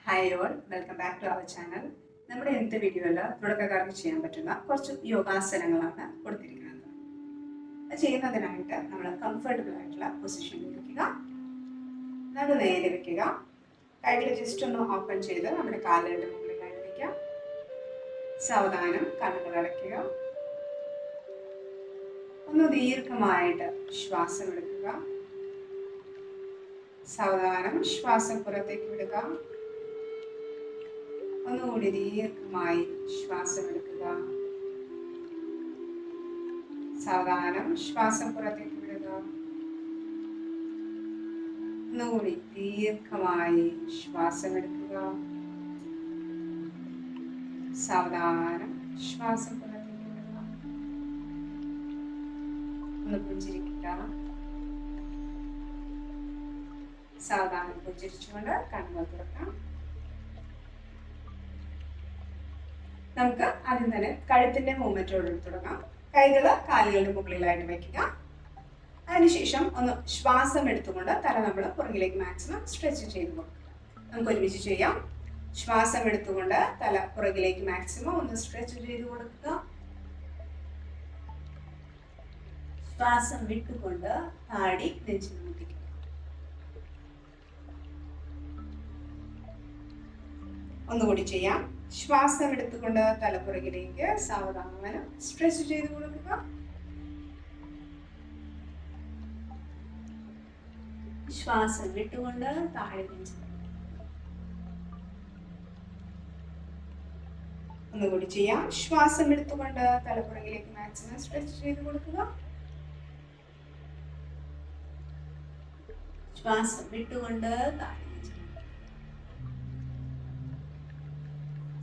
Hi all, welcome back to our channel. നമ്മുടെ ഇന്നത്തെ വീഡിയോയിൽ തുടക്കക്കാർക്ക് ചെയ്യാൻ പറ്റുന്ന കുറച്ച് യോഗാസനങ്ങളാണ് കൊടുത്തിരിക്കുന്നത്. അത് ചെയ്യുന്നതിനായിട്ട് നമ്മൾ കംഫർട്ടബിൾ ആയിട്ടുള്ള പൊസിഷനിൽ ഇരിക്കുക, നടു നേരെ വെക്കുക, കൈകൾ ജസ്റ്റ് ഒന്ന് ഓപ്പൺ ചെയ്ത് നമ്മുടെ കാലുകളുടെ മുകളിലായിട്ട് വയ്ക്കുക. സാവധാനം കണ്ണുകൾ അടയ്ക്കുക, ഒന്ന് ദീർഘമായിട്ട് ശ്വാസം എടുക്കുക. സാവധാനം ശ്വാസം പുറത്തേക്ക് വിടുക. ഒന്നുകൂടി ദീർഘമായി ശ്വാസം എടുക്കുക. സാവധാനം ശ്വാസം പുറത്തേക്ക് വിടുക. ഒന്നുകൂടി ദീർഘമായി ശ്വാസം എടുക്കുക. സാവധാനം ശ്വാസം പുറത്തേക്ക് വിടുക. ഒന്ന് പുഞ്ചിരിക്കുക. സാവധാനം പുഞ്ചിരിച്ചുകൊണ്ട് കണ്ണുകൾ തുറക്കാം. നമുക്ക് ആദ്യം തന്നെ കഴുത്തിന്റെ മൂവ്മെന്റോട് തുടങ്ങാം. കൈകൾ കാലുകളുടെ മുകളിലായിട്ട് വയ്ക്കുക. അതിനുശേഷം ഒന്ന് ശ്വാസം എടുത്തുകൊണ്ട് തല നമ്മൾ പുറകിലേക്ക് മാക്സിമം സ്ട്രെച്ച് ചെയ്ത് കൊടുക്കുക. നമുക്ക് ഒരുമിച്ച് ചെയ്യാം. ശ്വാസം എടുത്തുകൊണ്ട് തല പുറകിലേക്ക് മാക്സിമം ഒന്ന് സ്ട്രെച്ച് ചെയ്ത് കൊടുക്കുക. ശ്വാസം വിട്ടുകൊണ്ട് താടി നെഞ്ചിൽ മുട്ടിക്കുക. ഒന്നുകൂടി ചെയ്യാം. ശ്വാസം എടുത്തുകൊണ്ട് തലപ്പുറകിലേക്ക് സാവധാനം സ്ട്രെച്ച് ചെയ്ത് കൊടുക്കുക. ശ്വാസം വിട്ടുകൊണ്ട് താഴെ നെഞ്ചിൽ. ഒന്നുകൂടി ചെയ്യാം. ശ്വാസം എടുത്തുകൊണ്ട് തലപ്പുറകിലേക്ക് മാക്സിമം സ്ട്രെച്ച് ചെയ്ത് കൊടുക്കുക. ശ്വാസം വിട്ടുകൊണ്ട് താഴെ.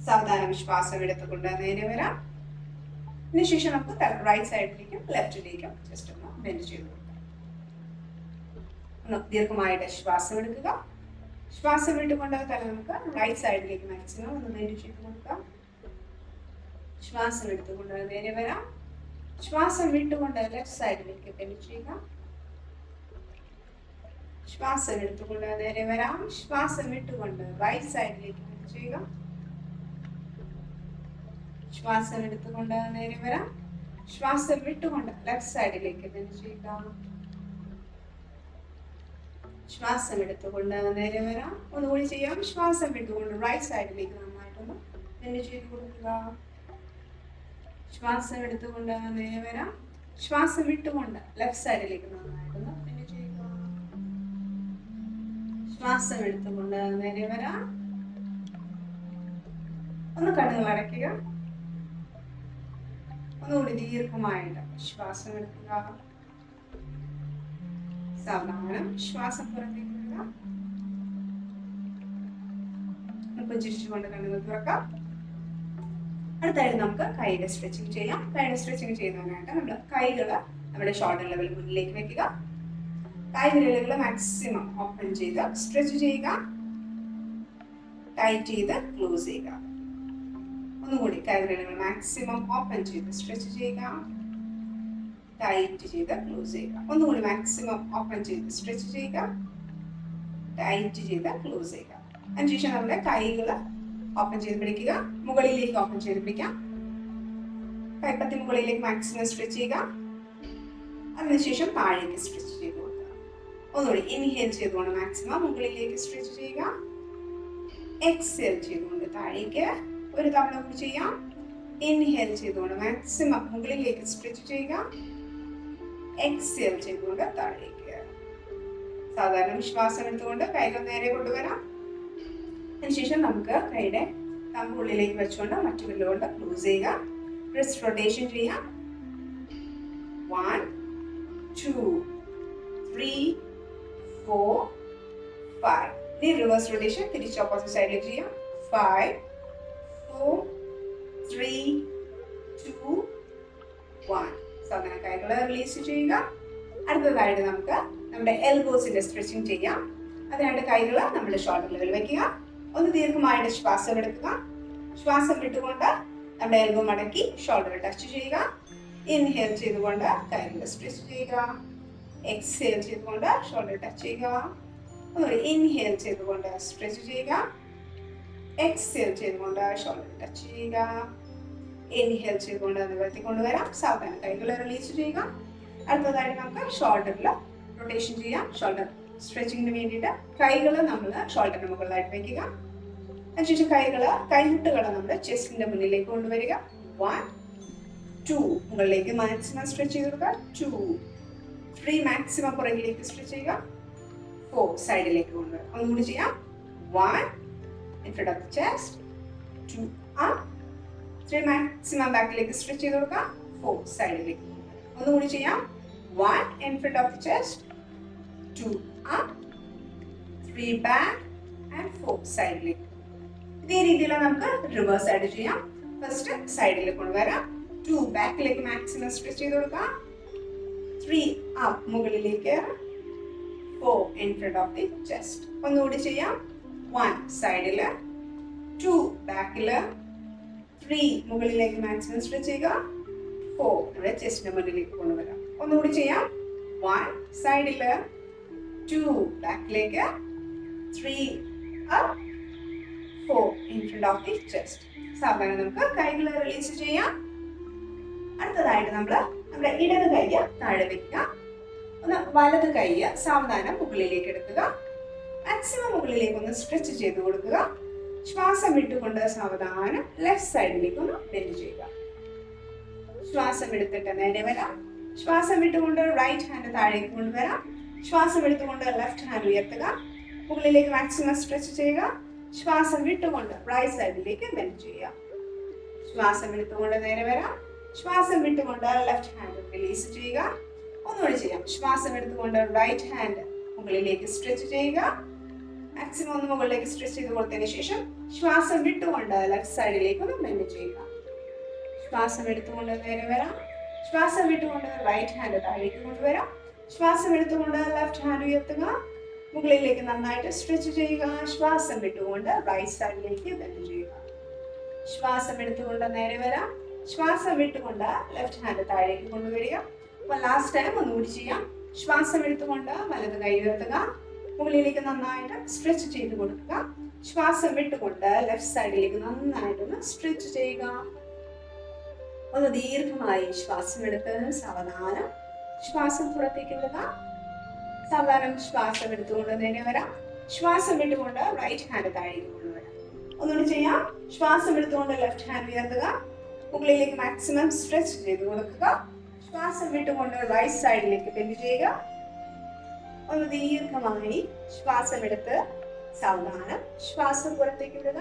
സാവധാനം ശ്വാസം എടുത്തുകൊണ്ട് നേരെ വരാം. അതിനുശേഷം നമുക്ക് റൈറ്റ് സൈഡിലേക്കും ലെഫ്റ്റിലേക്കും ജസ്റ്റ് ഒന്ന് ബെൻഡ് ചെയ്ത് കൊടുക്കാം. ഒന്ന് ദീർഘമായിട്ട് ശ്വാസം എടുക്കുക. ശ്വാസം വിട്ടുകൊണ്ട് തല നമുക്ക് റൈറ്റ് സൈഡിലേക്ക് മാക്സിമം ഒന്ന് ബെൻഡ് ചെയ്ത് കൊടുക്കാം. ശ്വാസം എടുത്തുകൊണ്ട് നേരെ വരാം. ശ്വാസം വിട്ടുകൊണ്ട് ലെഫ്റ്റ് സൈഡിലേക്ക് ബെൻഡ് ചെയ്യുക. ശ്വാസം എടുത്തുകൊണ്ട് നേരെ വരാം. ശ്വാസം വിട്ടുകൊണ്ട് റൈറ്റ് സൈഡിലേക്ക് ബെൻഡ് ചെയ്യുക. ശ്വാസം എടുത്തുകൊണ്ട് നേരെ വരാം. ശ്വാസം വിട്ടുകൊണ്ട് ലെഫ്റ്റ് സൈഡിലേക്ക് ബെൻഡ് ചെയ്യുക. ശ്വാസം എടുത്തുകൊണ്ട് നേരെ വരാം. ഒന്നുകൂടി ചെയ്യാം. ശ്വാസം വിട്ടുകൊണ്ട് റൈറ്റ് സൈഡിലേക്ക് നന്നായിട്ടൊന്ന് ബെൻഡ് ചെയ്ത് കൊടുക്കുക. ശ്വാസം എടുത്തുകൊണ്ട് നേരെ വരാം. ശ്വാസം വിട്ടുകൊണ്ട് ലെഫ്റ്റ് സൈഡിലേക്ക് നന്നായിട്ടൊന്ന് ബെൻഡ് ചെയ്യുക. ശ്വാസം എടുത്തുകൊണ്ട് നേരെ വരാം. ഒന്ന് കണ്ണുകൾ അടയ്ക്കുക. ഒന്നുകൂടി ദീർഘമായിട്ട് ശ്വാസം എടുക്കുക. സാവധാനം ശ്വാസം പുറത്തേക്ക് വിടുക. പുഞ്ചിരിച്ചുകൊണ്ട് കണ്ണുകൾ തുറക്കാം. അടുത്തായിട്ട് നമുക്ക് കൈയുടെ സ്ട്രെച്ചിങ് ചെയ്യാം. കൈയുടെ സ്ട്രെച്ചിങ് ചെയ്യുന്നതിനായിട്ട് നമ്മൾ കൈകൾ നമ്മുടെ ഷോൾഡർ ലെവൽ മുന്നിലേക്ക് വെക്കുക. കൈവിരലുകൾ മാക്സിമം ഓപ്പൺ ചെയ്ത് സ്ട്രെച്ച് ചെയ്യുക. ടൈറ്റ് ചെയ്ത് ക്ലോസ് ചെയ്യുക. ഒന്നുകൂടി കൈവിരലുകൾ മാക്സിമം ഓപ്പൺ ചെയ്ത് സ്ട്രെച്ച് ചെയ്യുക. ടൈറ്റ് ചെയ്ത് ക്ലോസ് ചെയ്യുക. ഒന്നുകൂടി മാക്സിമം ഓപ്പൺ ചെയ്ത് സ്ട്രെച്ച് ചെയ്യുക. ടൈറ്റ് ചെയ്ത് ക്ലോസ് ചെയ്യുക. അതിനുശേഷം നമ്മുടെ കൈകൾ ഓപ്പൺ ചെയ്ത് പിടിക്കുക. മുകളിലേക്ക് ഓപ്പൺ ചെയ്ത് പിടിക്കാം. കൈപ്പത്തി മുകളിലേക്ക് മാക്സിമം സ്ട്രെച്ച് ചെയ്യുക. അതിനുശേഷം താഴേക്ക് സ്ട്രെച്ച് ചെയ്ത് കൊടുക്കുക. ഒന്നുകൂടി ഇൻഹേൽ ചെയ്തുകൊണ്ട് മാക്സിമം മുകളിലേക്ക് സ്ട്രെച്ച് ചെയ്യുക. എക്സേൽ ചെയ്തുകൊണ്ട് താഴേക്ക് ഒരു തവണ കൂടി ചെയ്യാം. ഇൻഹേൽ ചെയ്തുകൊണ്ട് മാക്സിമം മുകളിലേക്ക് സ്ട്രെച്ച് ചെയ്യുക. എക്സേൽ ചെയ്തുകൊണ്ട് താഴേക്ക്. സാധാരണ ശ്വാസം എടുത്തുകൊണ്ട് കൈകൾ നേരെ കൊണ്ടുവരാം. അതിനുശേഷം നമുക്ക് കൈയുടെ തമ്പ് ഉള്ളിലേക്ക് വെച്ചുകൊണ്ട് മറ്റു വിരലുകൊണ്ട് ക്ലോസ് ചെയ്യുക. റിസ്റ്റ് റൊട്ടേഷൻ ചെയ്യാം. 1 2 3 4 5. ഇനി റിവേഴ്സ് റൊട്ടേഷൻ തിരിച്ച് ഓപ്പോസിറ്റ് സൈഡിലേക്ക് ചെയ്യാം. 5 4 3 2 1. സാധാരണ കൈകൾ റിലീസ് ചെയ്യുക. അടുത്തതായിട്ട് നമുക്ക് നമ്മുടെ എൽബോസിന്റെ സ്ട്രെച്ചിങ് ചെയ്യാം. അതിനായിട്ട് കൈകൾ നമ്മുടെ ഷോൾഡർ ലെവൽ വെക്കുക. ഒന്ന് ദീർഘമായിട്ട് ശ്വാസം എടുക്കുക. ശ്വാസം വിട്ടുകൊണ്ട് നമ്മുടെ എൽബോ മടക്കി ഷോൾഡർ ടച്ച് ചെയ്യുക. ഇൻഹേൽ ചെയ്തുകൊണ്ട് കൈകൾ സ്ട്രെച്ച് ചെയ്യുക. എക്സേൽ ചെയ്തുകൊണ്ട് ഷോൾഡർ ടച്ച് ചെയ്യുക. ഒന്നുകൂടി ഇൻഹേൽ ചെയ്തുകൊണ്ട് സ്ട്രെച്ച് ചെയ്യുക. എക്സേൽ ചെയ്തുകൊണ്ട് ഷോൾഡർ ടച്ച് ചെയ്യുക. ഇൻഹേൽ ചെയ്തുകൊണ്ട് അത് ഉയർത്തി കൊണ്ടുവരാം. സാവധാനം കൈകൾ റിലീസ് ചെയ്യുക. അടുത്തതായിട്ട് നമുക്ക് ഷോൾഡറിൽ റൊട്ടേഷൻ ചെയ്യാം. ഷോൾഡർ സ്ട്രെച്ചിങ്ങിന് വേണ്ടിയിട്ട് കൈകൾ നമ്മൾ ഷോൾഡറിന് മുകളിലായിട്ട് വയ്ക്കുക. അതിനുശേഷം കൈമുട്ടുകൾ നമ്മൾ ചെസ്റ്റിന്റെ മുന്നിലേക്ക് കൊണ്ടുവരിക. 1 2 മുകളിലേക്ക് മാക്സിമം സ്ട്രെച്ച് ചെയ്ത് കൊടുക്കുക. 2 3 മാക്സിമം പുറകിലേക്ക് സ്ട്രെച്ച് ചെയ്യുക. 4 സൈഡിലേക്ക് കൊണ്ടുവരിക. ഒന്നുകൂടി ചെയ്യാം. 1 in front of the chest, 2 up, 3 maximum ബാക്കിലേക്ക് സ്ട്രെച്ച് ചെയ്ത് കൊടുക്കുക. 4 സൈഡിലേക്ക്. ഒന്നുകൂടി ചെയ്യാം. 1 in front of the chest, 2 up, 3 back and 4 സൈഡിലേക്ക്. ഇതേ രീതിയിൽ നമുക്ക് റിവേഴ്സ് ആയിട്ട് ചെയ്യാം. ഫസ്റ്റ് സൈഡിൽ കൊണ്ടുവരാം. 2 ബാക്കിലേക്ക് മാക്സിമം സ്ട്രെച്ച് ചെയ്ത് കൊടുക്കുക. 3 അപ്പ് മുകളിലേക്ക്. 4 in front of the chest. ഒന്നുകൂടി ചെയ്യാം. 1 സൈഡിൽ, 2 ബാക്കിൽ, 3 മുകളിലേക്ക് മാക്സിമം സ്ട്രെച്ച് ചെയ്യുക. 4 നമ്മുടെ ചെസ്റ്റിന്റെ മുന്നിലേക്ക് കൊണ്ടുവരാം. ഒന്നുകൂടി ചെയ്യാം. 1 സൈഡിൽ, 2 ബാക്കിലേക്ക്, 3 up, 4 in front of the chest. സാധാരണ നമുക്ക് കൈകൾ റിലീസ് ചെയ്യാം. അടുത്തതായിട്ട് നമ്മുടെ ഇടത് കൈ താഴെ വെക്കുക. ഒന്ന് വലത് കൈ സാവധാനം മുകളിലേക്ക് എടുക്കുക. മാക്സിമം മുകളിലേക്ക് ഒന്ന് സ്ട്രെച്ച് ചെയ്ത് കൊടുക്കുക. ശ്വാസം വിട്ടുകൊണ്ട് സാവധാനം ലെഫ്റ്റ് സൈഡിലേക്ക് ഒന്ന് ബെൻഡ് ചെയ്യുക. ശ്വാസം എടുത്തിട്ട് നേരെ വരാം. ശ്വാസം വിട്ടുകൊണ്ട് റൈറ്റ് ഹാൻഡ് താഴേക്ക് കൊണ്ടുവരാം. ശ്വാസം എടുത്തുകൊണ്ട് ലെഫ്റ്റ് ഹാൻഡ് ഉയർത്തുക. മുകളിലേക്ക് മാക്സിമം സ്ട്രെച്ച് ചെയ്യുക. ശ്വാസം വിട്ടുകൊണ്ട് റൈറ്റ് സൈഡിലേക്ക് ബെൻഡ് ചെയ്യുക. ശ്വാസം എടുത്തുകൊണ്ട് നേരെ വരാം. ശ്വാസം വിട്ടുകൊണ്ട് ലെഫ്റ്റ് ഹാൻഡ് റിലീസ് ചെയ്യുക. ഒന്നുകൂടി ചെയ്യാം. ശ്വാസം എടുത്തുകൊണ്ട് റൈറ്റ് ഹാൻഡ് മുകളിലേക്ക് സ്ട്രെച്ച് ചെയ്യുക. മാക്സിമം ഒന്ന് മുകളിലേക്ക് സ്ട്രെച്ച് ചെയ്ത് കൊടുത്തതിന് ശേഷം ശ്വാസം വിട്ടുകൊണ്ട് ലെഫ്റ്റ് സൈഡിലേക്ക് ഒന്ന് ബെൻഡ് ചെയ്യുക. ശ്വാസം എടുത്തുകൊണ്ട് നേരെ വരാം. ശ്വാസം വിട്ടുകൊണ്ട് റൈറ്റ് ഹാൻഡ് താഴേക്ക് കൊണ്ടുവരാം. ശ്വാസം എടുത്തുകൊണ്ട് ലെഫ്റ്റ് ഹാൻഡ് ഉയർത്തുക. മുകളിലേക്ക് നന്നായിട്ട് സ്ട്രെച്ച് ചെയ്യുക. ശ്വാസം വിട്ടുകൊണ്ട് റൈറ്റ് സൈഡിലേക്ക് ബെൻഡ് ചെയ്യുക. ശ്വാസം എടുത്തുകൊണ്ട് നേരെ വരാം. ശ്വാസം വിട്ടുകൊണ്ട് ലെഫ്റ്റ് ഹാൻഡ് താഴേക്ക് കൊണ്ടുവരിക. അപ്പോൾ ലാസ്റ്റ് ടൈം ഒന്നുകൂടി ചെയ്യാം. ശ്വാസം എടുത്തുകൊണ്ട് വലത് കൈ ഉയർത്തുക. മുകളിലേക്ക് നന്നായിട്ട് സ്ട്രെച്ച് ചെയ്ത് കൊടുക്കുക. ശ്വാസം വിട്ടുകൊണ്ട് ലെഫ്റ്റ് സൈഡിലേക്ക് നന്നായിട്ടൊന്ന് സ്ട്രെച്ച് ചെയ്യുക. ഒന്ന് ദീർഘമായി ശ്വാസം എടുത്ത് സാവധാനം ശ്വാസം പുറത്തേക്ക് വിടുക. സാവധാനം ശ്വാസം എടുത്തുകൊണ്ട് നേരെ വരാം. ശ്വാസം വിട്ടുകൊണ്ട് റൈറ്റ് ഹാൻഡ് താഴേക്ക് കൊണ്ടുവരാം. ഒന്നുകൂടി ചെയ്യാം. ശ്വാസം എടുത്തുകൊണ്ട് ലെഫ്റ്റ് ഹാൻഡ് ഉയർത്തുക. മുകളിലേക്ക് മാക്സിമം സ്ട്രെച്ച് ചെയ്ത് കൊടുക്കുക. ശ്വാസം വിട്ടുകൊണ്ട് റൈറ്റ് സൈഡിലേക്ക് ബെൻഡ് ചെയ്യുക. ഒന്ന് ദീർഘമായി ശ്വാസം എടുത്ത് സാവധാനം ശ്വാസം പുറത്തേക്ക് വിടുക.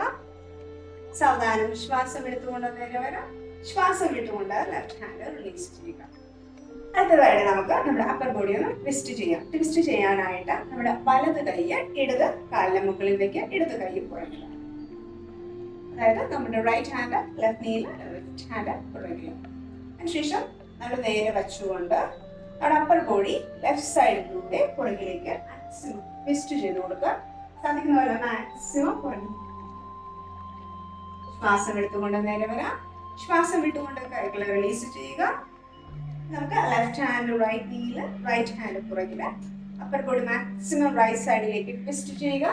സാവധാനം ശ്വാസം എടുത്തുകൊണ്ട് നേരെ വരാം. ശ്വാസം വിട്ടുകൊണ്ട് ലെഫ്റ്റ് ഹാൻഡ് റിലീസ് ചെയ്യുക. അടുത്തതായിട്ട് നമുക്ക് നമ്മുടെ അപ്പർ ബോഡി ഒന്ന് ട്വിസ്റ്റ് ചെയ്യാം. ട്വിസ്റ്റ് ചെയ്യാനായിട്ട് നമ്മുടെ വലത് കൈ ഇടത് കാലിന് മുകളിൽ വയ്ക്കുക. ഇടത് കൈ പുറകിൽ. അതായത് നമ്മുടെ റൈറ്റ് ഹാൻഡ് ലെഫ്റ്റ് നീയിൽ, ലെഫ്റ്റ് ഹാൻഡ് പുറകിൽ. അതിനുശേഷം നമ്മൾ നേരെ വെച്ചുകൊണ്ട് നമ്മുടെ അപ്പർ ബോഡി ലെഫ്റ്റ് സൈഡിലൂടെ പുറകിലേക്ക് മാക്സിമം ട്വിസ്റ്റ് ചെയ്ത് കൊടുക്കുക. സാധിക്കുന്ന പോലെ മാക്സിമം പുറകിൽ. ശ്വാസം എടുത്തുകൊണ്ട് നേരെ വരാം. ശ്വാസം വിട്ടുകൊണ്ട് കൈകൾ റിലീസ് ചെയ്യുക. നമുക്ക് ലെഫ്റ്റ് ഹാൻഡ് റൈറ്റ് നീയിൽ, റൈറ്റ് ഹാൻഡ് പുറകിൽ. അപ്പർ ബോഡി മാക്സിമം റൈറ്റ് സൈഡിലേക്ക് ട്വിസ്റ്റ് ചെയ്യുക.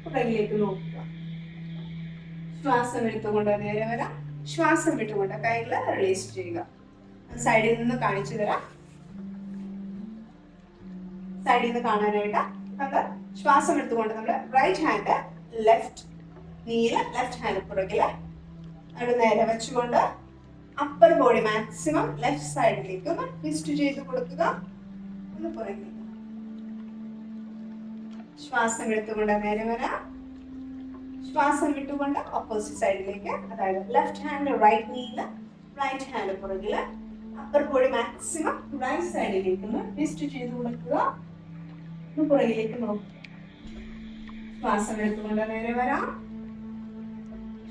പുറകിലേക്ക് നോക്കുക. ശ്വാസം എടുത്തുകൊണ്ട് നേരെ വരാം. ശ്വാസം വിട്ടുകൊണ്ട് കൈകൾ റിലീസ് ചെയ്യുക. സൈഡിൽ നിന്ന് കാണിച്ചു തരാം. സൈഡിൽ നിന്ന് കാണാനായിട്ട് നമ്മൾ ശ്വാസം എടുത്തുകൊണ്ട് നമ്മൾ റൈറ്റ് ഹാൻഡ് ലെഫ്റ്റ് നീയിൽ, ലെഫ്റ്റ് ഹാൻഡ് പുറകിൽ അത് നേരെ വെച്ചുകൊണ്ട് അപ്പർ ബോഡി മാക്സിമം ലെഫ്റ്റ് സൈഡിലേക്ക് ഒന്ന് ട്വിസ്റ്റ് ചെയ്ത് കൊടുക്കുക. ഒന്ന് പുറകിൽ. ശ്വാസം എടുത്തുകൊണ്ട് നേരെ വരാം. ശ്വാസം വിട്ടുകൊണ്ട് ഓപ്പോസിറ്റ് സൈഡിലേക്ക്, അതായത് ലെഫ്റ്റ് ഹാൻഡ് റൈറ്റ് നീയിൽ, റൈറ്റ് ഹാൻഡ് പുറകിൽ. അപ്പർ ബോഡി മാക്സിമം റൈറ്റ് സൈഡിലേക്ക് ഒന്ന് ട്വിസ്റ്റ് ചെയ്ത് കൊടുക്കുക. ഒന്ന് പുറകിലേക്ക് നോക്കുക. ശ്വാസം എടുത്തുകൊണ്ട് നേരെ വരാം.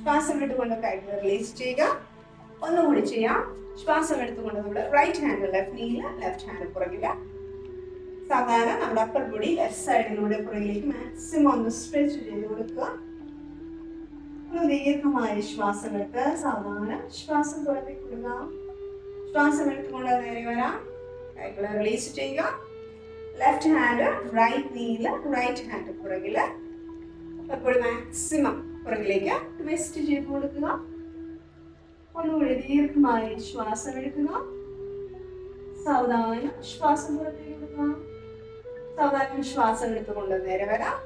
ശ്വാസം വിട്ടുകൊണ്ട് കൈകൾ റിലീസ് ചെയ്യുക. ഒന്നുകൂടി ചെയ്യാം. ശ്വാസം എടുത്തുകൊണ്ട് നമ്മുടെ റൈറ്റ് ഹാൻഡ് ലെഫ്റ്റ് നീയിൽ, ലെഫ്റ്റ് ഹാൻഡ് പുറകിൽ. സാധാരണ നമ്മുടെ അപ്പർ ബോഡി ലെഫ്റ്റ് സൈഡിലൂടെ പുറകിലേക്ക് മാക്സിമം ഒന്ന് സ്ട്രെച്ച് ചെയ്ത് കൊടുക്കുക. ഒന്ന് ദീർഘമായി ശ്വാസം എടുത്ത് സാധാരണ ശ്വാസം പുറത്തേക്ക് വിടുക. ശ്വാസം എടുത്തുകൊണ്ട് നേരെ വരാം. കൈകൾ റിലീസ് ചെയ്യുക. ലെഫ്റ്റ് ഹാൻഡ് റൈറ്റ് നീയിൽ, റൈറ്റ് ഹാൻഡ് പുറകിൽ. അപ്പോൾ മാക്സിമം പുറകിലേക്ക് ട്വിസ്റ്റ് ചെയ്ത് കൊടുക്കുക. ഒന്നുകൂടി ദീർഘമായി ശ്വാസം എടുക്കുക. സാവധാനം ശ്വാസം പുറത്തേക്ക് വിടുക. സാവധാനം ശ്വാസം എടുത്തുകൊണ്ട് നേരെ വരാം.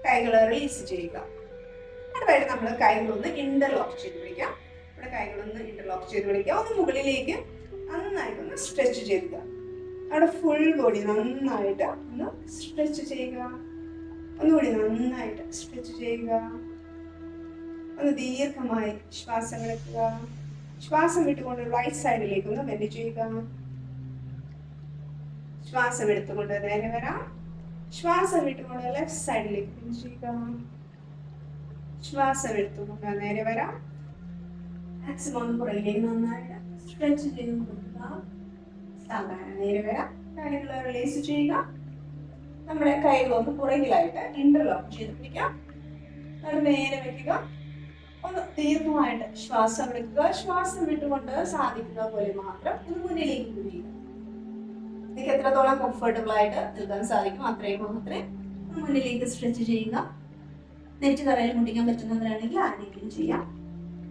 കൈകൾ റിലീസ് ചെയ്യുക. അടുത്തായിട്ട് നമ്മൾ കൈകളൊന്ന് ഇന്റർലോക്ക് ചെയ്ത് പിടിക്കാം. ഇവിടെ കൈകളൊന്ന് ഇന്റർലോക്ക് ചെയ്ത് പിടിക്കുക. ഒന്ന് മുകളിലേക്ക് നന്നായിട്ടൊന്ന് സ്ട്രെച്ച് ചെയ്യുക. അവിടെ ഫുൾ ബോഡി നന്നായിട്ട് ഒന്ന് സ്ട്രെച്ച് ചെയ്യുക. ഒന്നുകൂടി നന്നായിട്ട് സ്ട്രെച്ച് ചെയ്യുക. ഒന്ന് ദീർഘമായി ശ്വാസം എടുക്കുക. ശ്വാസം വിട്ടുകൊണ്ട് റൈറ്റ് സൈഡിലേക്ക് ഒന്ന് ബെൻഡ് ചെയ്യുക. ശ്വാസം എടുത്തുകൊണ്ട് നേരെ വരാം. ശ്വാസം വിട്ടുകൊണ്ട് ലെഫ്റ്റ് സൈഡിലേക്ക് ബെൻഡ് ചെയ്യുക. ശ്വാസം എടുത്തുകൊണ്ട് നേരെ വരാം. മാക്സിമം പുറകിലേക്ക് നന്നായിട്ട് സ്ട്രെച്ച് ചെയ്ത് കൊടുക്കുക. സാവധാനം നേരെ വരാം. കൈകൾ റിലീസ് ചെയ്യുക. നമ്മുടെ കൈകളൊന്ന് പുറകിലായിട്ട് ഇന്റർലോക്ക് ചെയ്ത് പിടിക്കാം. അത് നേരെ വെക്കുക. ഒന്ന് ദീർഘമായിട്ട് ശ്വാസം എടുക്കുക. ശ്വാസം വിട്ടുകൊണ്ട് സാധിക്കുന്ന പോലെ മാത്രം ഒന്ന് മുന്നിലേക്ക് കുനിയുക. നിങ്ങൾക്ക് എത്രത്തോളം കംഫർട്ടബിൾ ആയിട്ട് നിൽക്കാൻ സാധിക്കും അത്രയും മാത്രമേ മുന്നിലേക്ക് സ്ട്രെച്ച് ചെയ്യുക. നെറ്റ് തറയിൽ മുട്ടിക്കാൻ പറ്റുന്നവരാണെങ്കിൽ ആരെങ്കിലും ചെയ്യാം.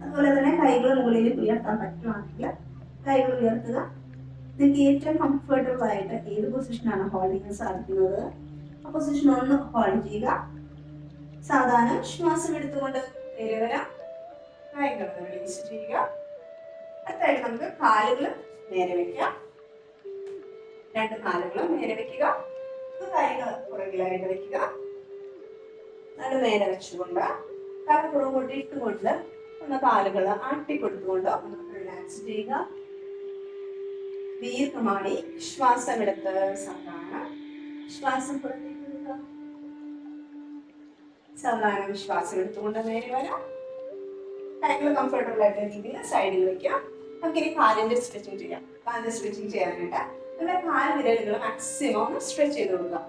അതുപോലെ തന്നെ കൈകൾ മുകളിലേക്ക് ഉയർത്താൻ പറ്റുവാണെങ്കിൽ കൈകൾ ഉയർത്തുക. നിങ്ങൾക്ക് ഏറ്റവും കംഫർട്ടബിൾ ആയിട്ട് ഏത് പൊസിഷനാണ് ഹോൾഡ് ചെയ്യാൻ സാധിക്കുന്നത് ആ പൊസിഷൻ ഒന്ന് ഹോൾഡ് ചെയ്യുക. സാധാരണ ശ്വാസം എടുത്തുകൊണ്ട് നേരെ വരാം. കൈകൾ റിലീസ് ചെയ്യുക. അടുത്തായിട്ട് നമുക്ക് കാലുകൾ നേരെ വെക്കാം. രണ്ട് കാലുകളും നേരെ വെക്കുക. കൈകൾ പുറകിലായിട്ട് വെക്കുക. നടു നേരെ വെച്ചുകൊണ്ട് പുറകോട്ട് ഇട്ടുകൊണ്ട് ഒന്ന് കാലുകൾ ആട്ടിക്കൊടുത്തുകൊണ്ട് ഒന്ന് റിലാക്സ് ചെയ്യുക. ദീർഘമായി ശ്വാസം എടുത്ത് സാവധാനം ശ്വാസം പുറത്തേക്ക് വിടുക. സാവധാനം ശ്വാസം എടുത്തുകൊണ്ട് നേരെ വരാം. കൈകൾ കംഫർട്ടബിൾ ആയിട്ട് രീതിയിൽ സൈഡിൽ വെക്കാം. നമുക്കിനി കാലിന്റെ സ്ട്രെച്ചിങ് ചെയ്യാം. കാലിന്റെ സ്ട്രെച്ചിങ് ചെയ്യാനായിട്ട് നമ്മുടെ കാൽ വിരലുകൾ മാക്സിമം സ്ട്രെച്ച് ചെയ്ത് കൊടുക്കുക.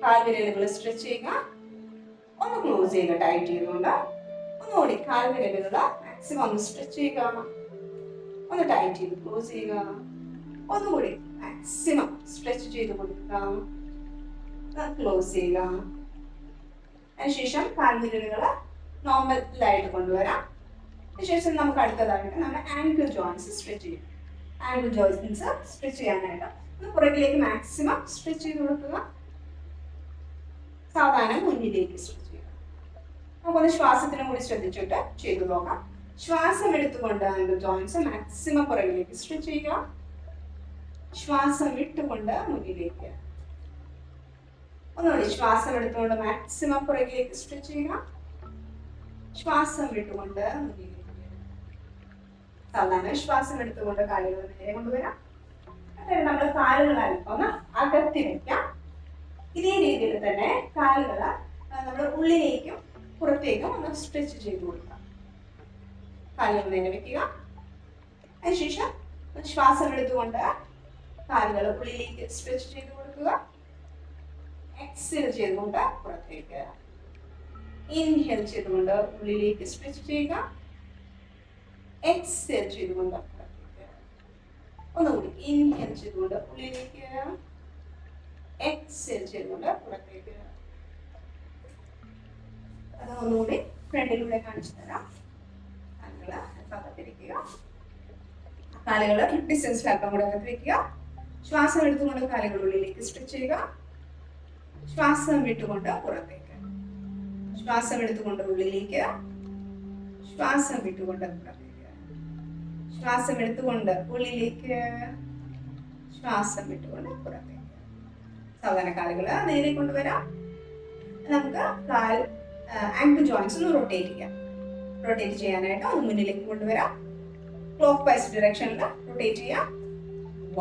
കാൽ വിരലുകൾ സ്ട്രെച്ച് ചെയ്യുക. ഒന്ന് ക്ലോസ് ചെയ്യുക ടൈറ്റ് ചെയ്തുകൊണ്ട്. ഒന്നുകൂടി കാൽ വിരലുകൾ മാക്സിമം ഒന്ന് സ്ട്രെച്ച് ചെയ്യുക. ഒന്ന് ടൈറ്റ് ചെയ്ത് ക്ലോസ് ചെയ്യുക. ഒന്നുകൂടി മാക്സിമം സ്ട്രെച്ച് ചെയ്ത് കൊടുക്കുക. ക്ലോസ് ചെയ്യുക. അതിനുശേഷം കാൽ വിരലുകൾ നോർമലായിട്ട് കൊണ്ടുവരാം. അതിനുശേഷം നമുക്ക് അടുത്തതായിട്ട് നമ്മുടെ ആങ്കിൾ ജോയിൻസ് സ്ട്രെച്ച് ചെയ്യും. ആങ്കിൾ ജോയിൻസ് സ്ട്രെച്ച് ചെയ്യാനായിട്ട് ഒന്ന് പുറകിലേക്ക് മാക്സിമം സ്ട്രെച്ച് ചെയ്ത് കൊടുക്കുക. സാധാരണ മുന്നിലേക്ക് സ്ട്രെച്ച് ചെയ്യുക. നമുക്കൊന്ന് ശ്വാസത്തിനും കൂടി ശ്രദ്ധിച്ചിട്ട് ചെയ്തു നോക്കാം. ശ്വാസം എടുത്തുകൊണ്ട് ആങ്കിൾ ജോയിൻസ് മാക്സിമം പുറകിലേക്ക് സ്ട്രെച്ച് ചെയ്യുക. ശ്വാസം വിട്ടുകൊണ്ട് മുന്നിലേക്ക്. ഒന്നുകൂടി ശ്വാസം എടുത്തുകൊണ്ട് മാക്സിമം പുറകിലേക്ക് സ്ട്രെച്ച് ചെയ്യുക. ശ്വാസം വിട്ടുകൊണ്ട് മുന്നിലേക്ക്. സാധാരണ ശ്വാസം എടുത്തുകൊണ്ട് കാലുകൾ നേരെ കൊണ്ടുവരാം. അതായത് നമ്മൾ കാലുകൾ അല്പം അകത്തി വെക്കാം. ഇതേ രീതിയിൽ തന്നെ കാലുകൾ നമ്മൾ ഉള്ളിലേക്കും പുറത്തേക്കും ഒന്ന് സ്ട്രെച്ച് ചെയ്ത് കൊടുക്കാം. കാലുകൾ നേരെ വെക്കുക. അതിനുശേഷം ശ്വാസം എടുത്തുകൊണ്ട് കാലുകൾ ഉള്ളിലേക്ക് സ്ട്രെച്ച് ചെയ്ത് കൊടുക്കുക. എക്സേൽ ചെയ്തുകൊണ്ട് പുറത്തേക്ക്. ഇൻഹേൽ ചെയ്തുകൊണ്ട് ഉള്ളിലേക്ക് സ്ട്രെച്ച് ചെയ്യുക. എക്സേൽ ചെയ്തുകൊണ്ട് പുറത്തേക്ക്. ഒന്നുകൂടി ഇൻഹേൽ ചെയ്തുകൊണ്ട് ഉള്ളിലേക്ക്. എക്സേൽ ചെയ്തുകൊണ്ട് പുറത്തേക്ക്. അത് ഒന്നുകൂടി ഫ്രണ്ടിലൂടെ കാണിച്ചു തരാം. കാലുകൾ അകത്തിരിക്കുക. കാലുകൾ ഡിസ്റ്റൻസിൽ അല്പം കൂടെ അകത്ത് വെക്കുക. ശ്വാസം എടുത്തുകൊണ്ട് കാലുകൾ ഉള്ളിലേക്ക് സ്ട്രെച്ച് ചെയ്യുക. ശ്വാസം വിട്ടുകൊണ്ട് പുറത്തേക്ക്. ശ്വാസം എടുത്തുകൊണ്ട് ഉള്ളിലേക്ക്. ശ്വാസം വിട്ടുകൊണ്ട് പുറത്തേക്ക്. ശ്വാസം എടുത്തുകൊണ്ട് ഉള്ളിലേക്ക്. ശ്വാസം വിട്ടുകൊണ്ട് പുറത്തേക്ക്. സാധാരണ കാലുകൾ നേരെ കൊണ്ടുവരാം. നമുക്ക് കാൽ ആങ്കിൾ ജോയിൻസ് ഒന്ന് റൊട്ടേറ്റ് ചെയ്യാം. റൊട്ടേറ്റ് ചെയ്യാനായിട്ട് ഒന്ന് മുന്നിലേക്ക് കൊണ്ടുവരാം. ക്ലോക്ക് വൈസ് ഡിറക്ഷനിൽ റൊട്ടേറ്റ് ചെയ്യാം.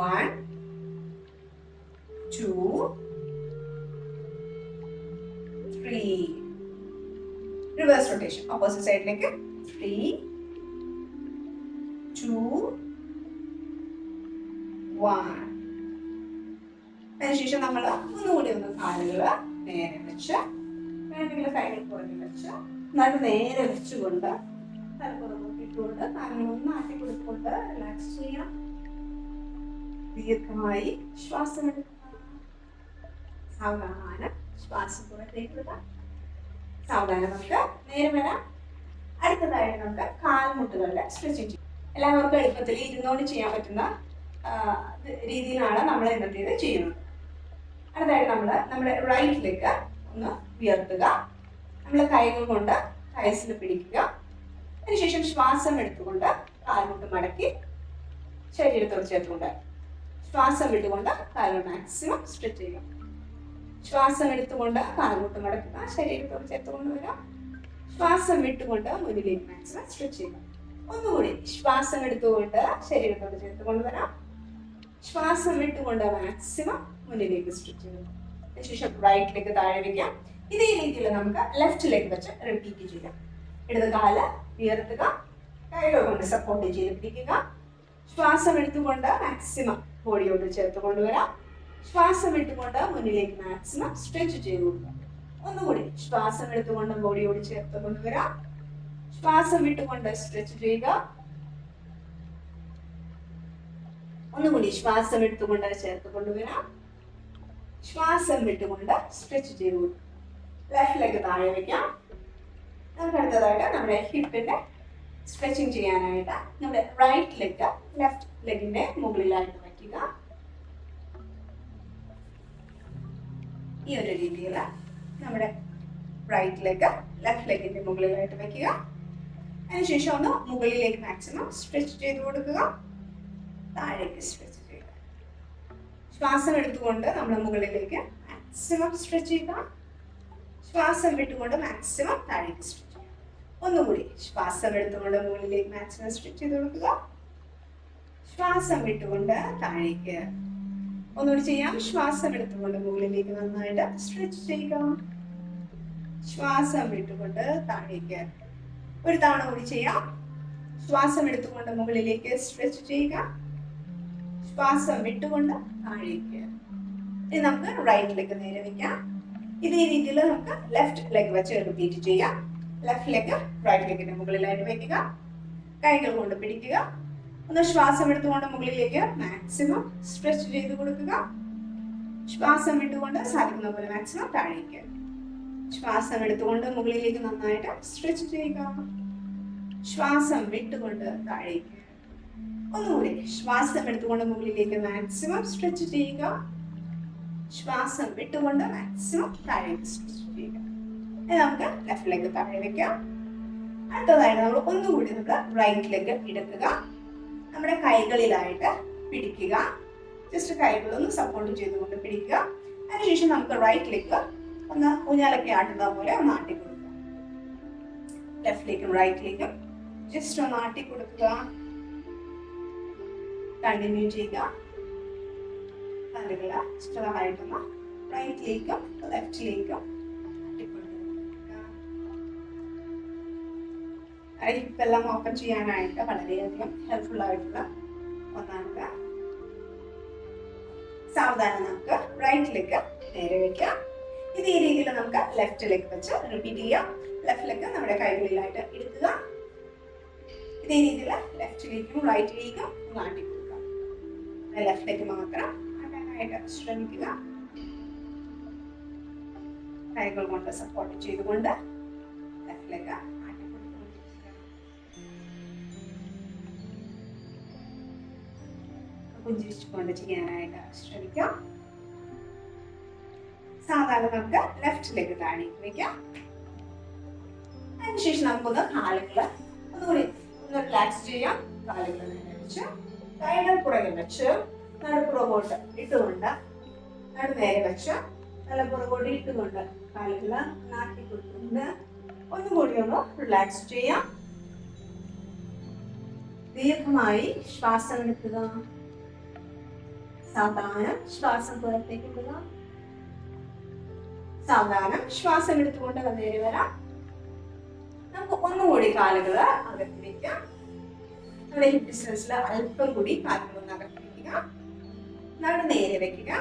1 2 3. റിവേഴ്സ് റൊട്ടേഷൻ ഓപ്പോസിറ്റ് സൈഡിലേക്ക്. 3 2 1. അതിനുശേഷം നമ്മൾ ഒന്നുകൂടി ഒന്ന് കാലുകൾ നേരെ വെച്ച് വേണമെങ്കിൽ കൈകൾ പുറകിൽ വെച്ച് നടു നേരെ വെച്ചുകൊണ്ട് തലപ്പുറമൊട്ടിട്ടുകൊണ്ട് കാലുകളൊന്ന് ആട്ടി കൊടുത്തുകൊണ്ട് റിലാക്സ് ചെയ്യാം. ദീർഘമായി ശ്വാസം എടുക്കുക. സാവധാനം ശ്വാസം പുറത്തേക്ക് വിടുക. സാവധാനം നമുക്ക് നേരെ വരാം. അടുത്തതായിട്ട് നമുക്ക് കാൽമുട്ടുകളുടെ സ്ട്രെച്ചിങ് ചെയ്യും. എല്ലാവർക്കും എളുപ്പത്തിൽ ഇരുന്നുകൊണ്ട് ചെയ്യാൻ പറ്റുന്ന രീതിയിലാണ് നമ്മൾ ഇന്നത്തേത് ചെയ്യുന്നത്. അടുത്തായിട്ട് നമ്മുടെ റൈറ്റ് ലെഗ് ഒന്ന് ഉയർത്തുക. നമ്മൾ കൈകൾ കൊണ്ട് കൈസിൽ പിടിക്കുക. അതിനുശേഷം ശ്വാസം എടുത്തുകൊണ്ട് കാൽമുട്ട് മടക്കി ശരീരത്തോട് ചേർത്തുകൊണ്ട് ശ്വാസം വിട്ടുകൊണ്ട് കാലുകൾ മാക്സിമം സ്ട്രെച്ച് ചെയ്യുക. ശ്വാസം എടുത്തുകൊണ്ട് കാൽമുട്ട് മടക്കുക, ശരീരത്തോട് ചേർത്ത് കൊണ്ടുവരാം. ശ്വാസം വിട്ടുകൊണ്ട് മുന്നിലേക്ക് മാക്സിമം സ്ട്രെച്ച് ചെയ്യുക. ഒന്നുകൂടി ശ്വാസം എടുത്തുകൊണ്ട് ശരീരത്തോട് ചേർത്ത് കൊണ്ടുവരാം. ശ്വാസം വിട്ടുകൊണ്ട് മാക്സിമം മുന്നിലേക്ക് സ്ട്രെച്ച് ചെയ്യുക. അതിനുശേഷം റൈറ്റ് ലെഗ് താഴെ വയ്ക്കാം. ഇതേ രീതിയിൽ നമുക്ക് ലെഫ്റ്റ് ലെഗ് വെച്ച് റിപ്പീറ്റ് ചെയ്യാം. ഇടത് കാല് ഉയർത്തുക, കൈകൾ കൊണ്ട് സപ്പോർട്ട് ചെയ്ത് പിടിക്കുക. ശ്വാസം എടുത്തുകൊണ്ട് മാക്സിമം ബോഡിയോട് ചേർത്ത് കൊണ്ടുവരാം. ശ്വാസം വിട്ടുകൊണ്ട് മുന്നിലേക്ക് മാക്സിമം സ്ട്രെച്ച് ചെയ്ത് കൊടുക്കുക. ഒന്നുകൂടി ശ്വാസം എടുത്തുകൊണ്ട് ബോഡിയോട് ചേർത്ത് കൊണ്ടുവരാം. ശ്വാസം വിട്ടുകൊണ്ട് സ്ട്രെച്ച് ചെയ്യുക. ഒന്നുകൂടി ശ്വാസം എടുത്തുകൊണ്ട് ചേർത്ത് കൊണ്ടുവരാം. ശ്വാസം വിട്ടുകൊണ്ട് സ്ട്രെച്ച് ചെയ്ത് കൊടുക്കുക. ലെഫ്റ്റ് ലെഗ് താഴെ വയ്ക്കാം. നമുക്ക് അടുത്തതായിട്ട് നമ്മുടെ ഹിപ്പിന്റെ സ്ട്രെച്ചിങ് ചെയ്യാനായിട്ട് നമ്മുടെ റൈറ്റ് ലെഗ് ലെഫ്റ്റ് ലെഗിന്റെ മുകളിലായിട്ട് വയ്ക്കുക. ഈ ഒരു രീതിയിൽ നമ്മുടെ റൈറ്റ് ലെഗ് ലെഫ്റ്റ് ലെഗിന്റെ മുകളിലായിട്ട് വയ്ക്കുക. അതിനുശേഷം ഒന്ന് മുകളിലേക്ക് മാക്സിമം സ്ട്രെച്ച് ചെയ്ത് കൊടുക്കുക. താഴേക്ക് സ്ട്രെച്ച് ചെയ്യുക. ശ്വാസം എടുത്തുകൊണ്ട് നമ്മൾ മുകളിലേക്ക് മാക്സിമം സ്ട്രെച്ച് ചെയ്യുക. ശ്വാസം വിട്ടുകൊണ്ട് മാക്സിമം താഴേക്ക് സ്ട്രെച്ച് ചെയ്യുക. ഒന്നുകൂടി ശ്വാസം എടുത്തുകൊണ്ട് മുകളിലേക്ക് മാക്സിമം സ്ട്രെച്ച് ചെയ്ത് കൊടുക്കുക. ശ്വാസം വിട്ടുകൊണ്ട് താഴേക്ക്. ഒന്നുകൂടി ചെയ്യാം. ശ്വാസം എടുത്തുകൊണ്ട് മുകളിലേക്ക് നന്നായിട്ട് സ്ട്രെച്ച് ചെയ്യുക. ശ്വാസം വിട്ടുകൊണ്ട് താഴേക്ക്. ഒരു തവണ കൂടി ചെയ്യാം. ശ്വാസം എടുത്തുകൊണ്ട് മുകളിലേക്ക് സ്ട്രെച്ച് ചെയ്യുക. ശ്വാസം വിട്ടുകൊണ്ട് താഴേക്ക്. ഇനി നമുക്ക് റൈറ്റ് ലെഗ് നേരെ വയ്ക്കാം. ഇതേ രീതിയിൽ നമുക്ക് ലെഫ്റ്റ് ലെഗ് വെച്ച് റിപ്പീറ്റ് ചെയ്യാം. ലെഫ്റ്റ് ലെഗ് റൈറ്റ് ലെഗിന്റെ മുകളിലായിട്ട് വയ്ക്കുക. കൈകൾ കൊണ്ട് പിടിക്കുക. ഒന്ന് ശ്വാസം എടുത്തുകൊണ്ട് മുകളിലേക്ക് മാക്സിമം സ്ട്രെച്ച് ചെയ്ത് കൊടുക്കുക. ശ്വാസം വിട്ടുകൊണ്ട് സാധിക്കുന്ന പോലെ മാക്സിമം താഴേക്ക്. ശ്വാസം എടുത്തുകൊണ്ട് മുകളിലേക്ക് നന്നായിട്ട് സ്ട്രെച്ച് ചെയ്യുക. ശ്വാസം വിട്ടുകൊണ്ട് താഴേക്ക്. ഒന്നുകൂടി ശ്വാസം എടുത്തുകൊണ്ട് മുകളിലേക്ക് മാക്സിമം സ്ട്രെച്ച് ചെയ്യുക. ശ്വാസം വിട്ടുകൊണ്ട് മാക്സിമം താഴേക്ക് സ്ട്രെച്ച് ചെയ്യുക. നമുക്ക് ലെഫ്റ്റ് ലെഗ് താഴെ വെക്കാം. അടുത്തതായിട്ട് നമ്മൾ ഒന്നുകൂടി റൈറ്റ് ലെഗ് എടുക്കുക. നമ്മുടെ കൈകളിലായിട്ട് പിടിക്കുക. ജസ്റ്റ് കൈകളൊന്ന് സപ്പോർട്ട് ചെയ്തുകൊണ്ട് പിടിക്കുക. അതിനുശേഷം നമുക്ക് റൈറ്റ് ലെഗ് ഒന്ന് ഊഞ്ഞാലൊക്കെ ആട്ടുന്ന പോലെ ഒന്ന് ആട്ടി കൊടുക്കുക. ലെഫ്റ്റിലേക്കും റൈറ്റിലേക്കും ജസ്റ്റ് ഒന്ന് ആട്ടി കൊടുക്കുക. കണ്ടിന്യൂ ചെയ്യുക. കാലുകൾ ചെറുതായിട്ടൊന്ന് റൈറ്റിലേക്കും ലെഫ്റ്റിലേക്കും ഹിപ്പെല്ലാം ഓപ്പൺ ചെയ്യാനായിട്ട് വളരെയധികം ഹെൽപ്ഫുൾ ആയിട്ടുള്ള ഒന്നാണ്. സാവധാനം നമുക്ക് റൈറ്റ് ലെഗ് നേരെ വെക്കാം. ഇതേ രീതിയിൽ നമുക്ക് ലെഫ്റ്റ് ലെഗ് വെച്ച് റിപ്പീറ്റ് ചെയ്യാം. ലെഫ്റ്റ് ലെഗ് നമ്മുടെ കൈകളിലായിട്ട് എടുക്കുക. ഇതേ രീതിയിൽ ലെഫ്റ്റിലേക്കും റൈറ്റിലേക്കും ആട്ടി കൊടുക്കുക. ലെഫ്റ്റ് ലെഗ് മാത്രം ആട്ടാനായിട്ട് ശ്രമിക്കുക. കൈകൾ കൊണ്ട് സപ്പോർട്ട് ചെയ്തുകൊണ്ട് ലെഫ്റ്റ് ലെഗ് പുഞ്ചിരിച്ചുകൊണ്ട് ചെയ്യാനായിട്ട് ശ്രമിക്കാം. സാധാരണ നമുക്ക് ലെഫ്റ്റ് ലെഗ് താഴേക്ക് വയ്ക്കാം. അതിനുശേഷം നമുക്കൊന്ന് കാലുകള് ഒന്നുകൂടി ഒന്ന് റിലാക്സ് ചെയ്യാം. കാലുകൾ നേരെ വെച്ച് കൈകൾ പുറകെ വെച്ച് നടുപ്പുറകോട്ട് ഇട്ടുകൊണ്ട് നേരെ വെച്ച് നല്ല പുറകോട്ട് ഇട്ടുകൊണ്ട് കാലുകൾ നാട്ടി കൊടുത്തുകൊണ്ട് ഒന്നുകൂടി ഒന്ന് റിലാക്സ് ചെയ്യാം. ദീർഘമായി ശ്വാസം എടുക്കുക. സാവധാനം ശ്വാസം പുറത്തേക്ക് വിടുക. സാവധാനം ശ്വാസം എടുത്തുകൊണ്ട് നേരെ വരാം. നമുക്ക് ഒന്നുകൂടി കാലുകൾ അകത്തി വയ്ക്കാം. നമ്മുടെ ഹിപ്പ് ഡിസ്റ്റൻസിൽ അല്പം കൂടി കാലുകൾ ഒന്ന് അകത്തി വയ്ക്കുക. നടു നേരെ വെക്കുക.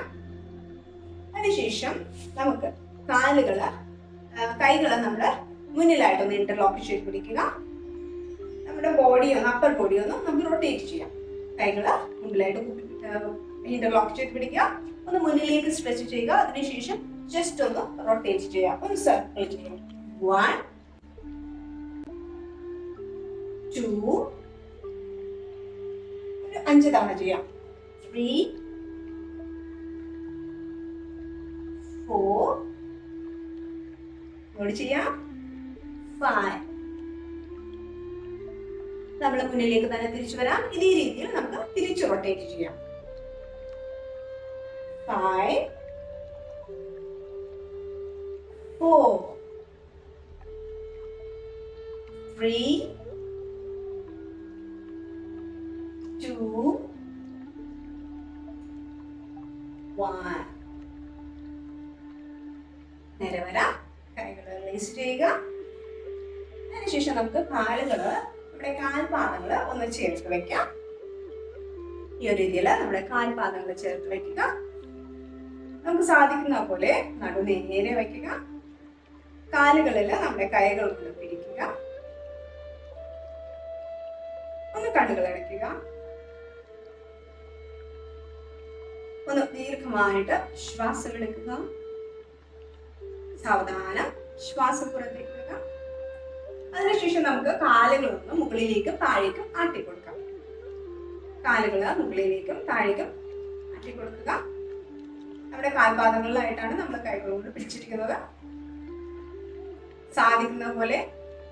അതിനുശേഷം നമുക്ക് കൈകള് നമ്മുടെ മുന്നിലായിട്ടൊന്ന് ഇന്റർലോക്ക് ചെയ്ത് പിടിക്കുക. നമ്മുടെ അപ്പർ ബോഡിയൊന്ന് നമുക്ക് റൊട്ടേറ്റ് ചെയ്യാം. കൈകള് മുന്നിലായിട്ട് ഇന്റർലോക്ക് ചെയ്ത് പിടിക്കുക. ഒന്ന് മുന്നിലേക്ക് സ്ട്രെച്ച് ചെയ്യുക. അതിനുശേഷം ജസ്റ്റ് ഒന്ന് റൊട്ടേറ്റ് ചെയ്യുക. ഒന്ന് സർക്കിൾ ചെയ്യാം. 1 2 5 തവണ ചെയ്യാം. 3 4 നോട്ട് ചെയ്യാം. 5 നമ്മൾ മുന്നിലേക്ക് തന്നെ തിരിച്ചു വരാം. ഇതേ രീതിയിൽ നമുക്ക് തിരിച്ചു റൊട്ടേറ്റ് ചെയ്യാം. 5 4 3 2 1 നേരെ വരാം. കൈകൾ റിലീസ് ചെയ്യുക. അതിനുശേഷം നമുക്ക് കാലുകള് നമ്മുടെ കാൽപാദങ്ങൾ ഒന്ന് ചേർത്ത് വെക്കാം. ഈ ഒരു രീതിയിൽ നമ്മുടെ കാൽപാദങ്ങൾ ചേർത്ത് വെക്കുക. നമുക്ക് സാധിക്കുന്ന പോലെ നടു നേരെ വയ്ക്കുക. കാലുകളിൽ നമ്മുടെ കൈകൾ കൊണ്ട് പിടിക്കുക. ഒന്ന് കണ്ണുകൾ അടയ്ക്കുക. ഒന്ന് ദീർഘമായിട്ട് ശ്വാസം എടുക്കുക. സാവധാനം ശ്വാസം പുറത്തേക്ക് വിടുക. അതിനുശേഷം നമുക്ക് കാലുകളൊന്ന് മുകളിലേക്കും താഴേക്കും ആട്ടിക്കൊടുക്കാം. കാലുകൾ മുകളിലേക്കും താഴേക്കും ആട്ടിക്കൊടുക്കുക. നമ്മുടെ കാൽപാദങ്ങളിലായിട്ടാണ് നമ്മൾ കൈകൾ കൊണ്ട് പിടിച്ചിരിക്കുന്നത്. സാധിക്കുന്ന പോലെ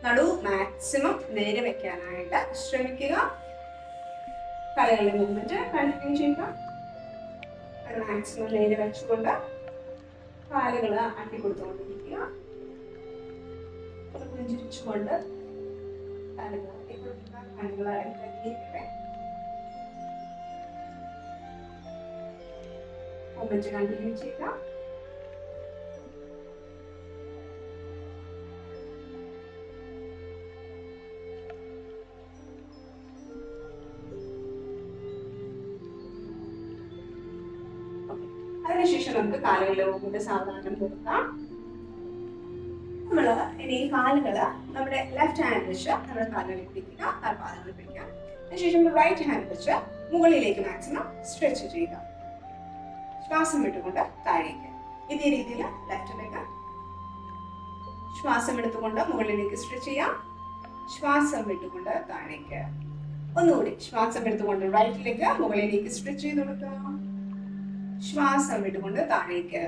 നടു മാക്സിമം നേരെ വെക്കാനായിട്ട് ശ്രമിക്കുക. കാലുകളുടെ മൂവ്മെന്റ് കണ്ടിന്യൂ ചെയ്യുക. മാക്സിമം നേരെ വെച്ചുകൊണ്ട് കാലുകൾ ആട്ടിക്കൊടുത്തുകൊണ്ടിരിക്കുക. പുഞ്ചിരിച്ചുകൊണ്ട് കാലുകൾ ആട്ടിക്കൊടുക്കുക. കണ്ണുകൾ അടക്കിയിരിക്കട്ടെ. മൂവ്മെന്റ് കണ്ടിന്യൂ ചെയ്യുക. അതിനുശേഷം നമുക്ക് കാലുകളുടെ മൂവ്മെന്റ് സാവധാനം നിർത്താം. നമ്മള് ഇനി കാലുകള് നമ്മുടെ ലെഫ്റ്റ് ഹാൻഡ് വെച്ച് നമ്മുടെ കാലുകളിൽ പിടിക്കുക. കാൽപാദങ്ങളിൽ പിടിക്കുക. അതിനുശേഷം റൈറ്റ് ഹാൻഡ് വെച്ച് മുകളിലേക്ക് മാക്സിമം സ്ട്രെച്ച് ചെയ്യുക. ശ്വാസം വിട്ടുകൊണ്ട് താഴേക്ക്. ഇതേ രീതിയിൽ ലെഫ്റ്റിലേക്ക് ശ്വാസം എടുത്തുകൊണ്ട് മുകളിലേക്ക് സ്ട്രെച്ച് ചെയ്യാം. ശ്വാസം വിട്ടുകൊണ്ട് താഴേക്ക്. ഒന്നുകൂടി ശ്വാസം എടുത്തുകൊണ്ട് റൈറ്റിലേക്ക് മുകളിലേക്ക് സ്ട്രെച്ച് ചെയ്ത് കൊടുക്കുക. ശ്വാസം വിട്ടുകൊണ്ട് താഴേക്ക്.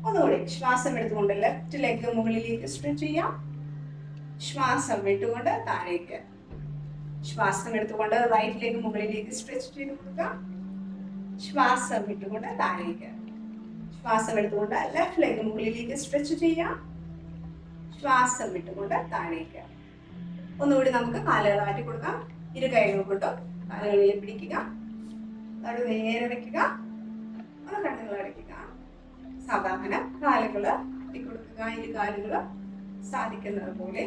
ഒന്നുകൂടി ശ്വാസം എടുത്തുകൊണ്ട് ലെഫ്റ്റിലേക്ക് മുകളിലേക്ക് സ്ട്രെച്ച് ചെയ്യാം. ശ്വാസം വിട്ടുകൊണ്ട് താഴേക്ക്. ശ്വാസം എടുത്തുകൊണ്ട് റൈറ്റിലേക്ക് മുകളിലേക്ക് സ്ട്രെച്ച് ചെയ്ത് കൊടുക്കുക. ശ്വാസം വിട്ടുകൊണ്ട് താഴേക്ക്. ശ്വാസം എടുത്തുകൊണ്ട് ലെഫ്റ്റിലേക്ക് മുകളിലേക്ക് സ്ട്രെച്ച് ചെയ്യാം. ശ്വാസം വിട്ടുകൊണ്ട് താഴേക്ക്. ഒന്നുകൂടി നമുക്ക് കാലുകൾ ആട്ടി കൊടുക്കാം. ഇരു കൈകൾ കൊണ്ടും കാലുകളിൽ പിടിക്കുക. നടു നേരെ വെക്കുക. ഒന്ന് കണ്ണുകൾ അടയ്ക്കുക. സാധാരണ കാലുകൾ ആട്ടിക്കൊടുക്കുക. ഇരു കാലുകൾ സാധിക്കുന്നത് പോലെ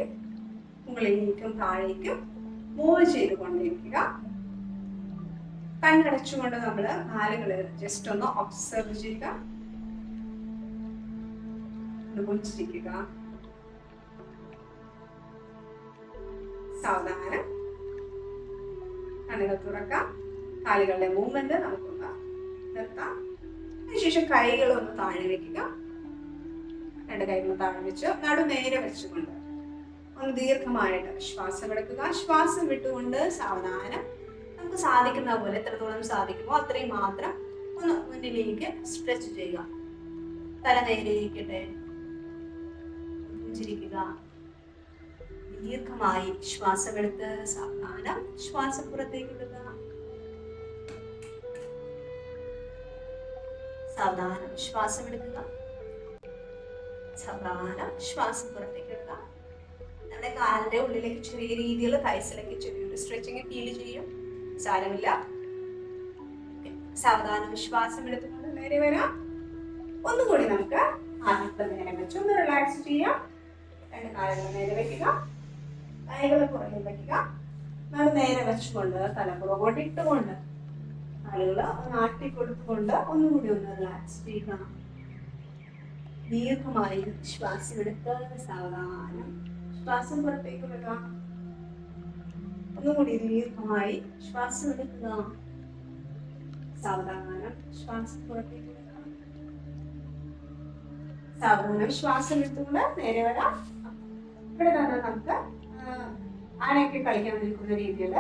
മുകളിലേക്കും താഴേക്കും മൂവ് ചെയ്തുകൊണ്ടിരിക്കുക. കണ്ണടച്ചുകൊണ്ട് നമ്മൾ കാലുകൾ ജസ്റ്റ് ഒന്ന് ഒബ്സർവ് ചെയ്യുക. പുഞ്ചിരിക്കുക. സാവധാനം കണ്ണുകൾ തുറക്കാം. കാലുകളുടെ മൂവ്മെന്റ് നമുക്കൊന്ന് നിർത്താം. അതിനുശേഷം കൈകൾ ഒന്ന് താഴെ വെക്കുക. രണ്ട് കൈകൾ താഴെ വെച്ച് നടു നേരെ വെച്ചുകൊണ്ട് ഒന്ന് ദീർഘമായിട്ട് ശ്വാസം എടുക്കുക. ശ്വാസം വിട്ടുകൊണ്ട് സാവധാനം നമുക്ക് സാധിക്കുന്ന പോലെ എത്രത്തോളം സാധിക്കുമോ അത്രയും മാത്രം ഒന്ന് മുന്നിലേക്ക് സ്ട്രെച്ച് ചെയ്യുക. തല നേരെ ഇരിക്കട്ടെ. പുഞ്ചിരിക്കുക. ദീർഘമായി ശ്വാസം എടുത്ത് സാവധാനം ശ്വാസം പുറത്തേക്ക് വിടുക. സാവധാനം ശ്വാസം എടുക്കുക. സാവധാനം ശ്വാസം പുറത്തേക്ക് എടുക്കുക. നമ്മുടെ കാലിന്റെ ഉള്ളിലേക്ക് ചെറിയ രീതിയിൽ കൈസിലേക്ക് ചെറിയൊരു സ്ട്രെച്ചിങ് ഫീൽ ചെയ്യും. സാരമില്ല. സാവധാനം ശ്വാസം എടുത്തുകൊണ്ട് നേരെ വരാം. ഒന്നുകൂടി നമുക്ക് ആദ്യത്തെ നേരെ വെച്ച് ഒന്ന് റിലാക്സ് ചെയ്യാം. രണ്ട് കാലുകൾ നേരെ വെക്കുക. കൈകൾ പുറകിൽ വെക്കുക. നമ്മൾ നേരെ വെച്ചുകൊണ്ട് തല പുറകോട്ട് ഇട്ടുകൊണ്ട് കാലുകൾ ഒന്ന് ആട്ടിക്കൊടുത്തുകൊണ്ട് ഒന്നുകൂടി ഒന്ന് റിലാക്സ് ചെയ്യുക. ദീർഘമായി ശ്വാസം എടുത്ത് സാവധാനം ശ്വാസം പുറത്തേക്ക് വിടുക. ഒന്നുകൂടി ദീർഘമായി ശ്വാസം എടുക്കുക. സാവധാനം ശ്വാസം പുറത്തേക്ക് വിടുക. സാവധാനം ശ്വാസം എടുത്തുകൊണ്ട് നേരെ വരാം. ഇവിടെ നിന്ന് നമുക്ക് ആനയൊക്കെ കളിക്കാൻ നിൽക്കുന്ന രീതിയിൽ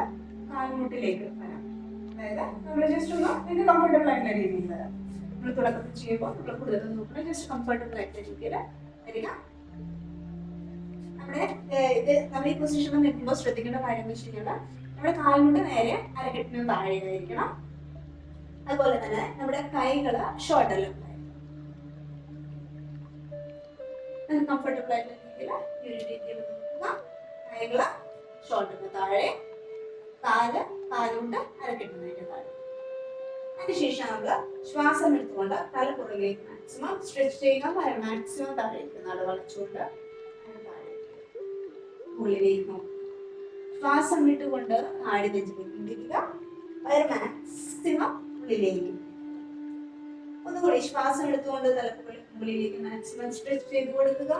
കാൽമുട്ടിലേക്ക് വരാം. അതായത് നമ്മൾ ജസ്റ്റ് ഒന്ന് ഇതിന് കംഫർട്ടബിൾ ആയിട്ടുള്ള രീതിയിൽ വരാം. നമ്മൾ തുടക്കത്തിൽ ചെയ്യുമ്പോൾ നമ്മൾ കൂടുതൽ നോക്കണം, ജസ്റ്റ് കംഫർട്ടബിൾ ആയിട്ടുള്ള രീതിയിൽ വരിക. നമ്മൾ ഈ പൊസിഷനിൽ നിൽക്കുമ്പോൾ ശ്രദ്ധിക്കേണ്ട കാര്യം എന്ന് വെച്ച് കഴിഞ്ഞാൽ നമ്മുടെ കാൽമുട്ട് നേരെ അരക്കെട്ടിന് താഴെയായിരിക്കണം. അതുപോലെ തന്നെ നമ്മുടെ കൈകള് ഷോൾഡറിലും കംഫർട്ടബിൾ ആയിട്ടുള്ള രീതിയിൽ ഈ ഒരു രീതിയിൽ നോക്കുക. കൈകള് ഷോൾഡറിന് താഴെ, കാലുകൊണ്ട് അരക്കെട്ടിന് താഴെ. അതിനുശേഷം നമ്മൾ ശ്വാസം എടുത്തുകൊണ്ട് തല പുറകിലേക്ക് മാക്സിമം സ്ട്രെച്ച് ചെയ്യുക. മാക്സിമം താഴേക്ക് നട വളച്ചുകൊണ്ട് ഉള്ളിലേക്ക് ശ്വാസം വിട്ടുകൊണ്ട് താഴെ നെഞ്ചിലേക്ക് മാക്സിമം ഉള്ളിലേക്ക്. ഒന്നുകൂടി ശ്വാസം എടുത്തുകൊണ്ട് തലപ്പുള്ളിലേക്ക് മാക്സിമം സ്ട്രെച്ച് ചെയ്ത് കൊടുക്കുക.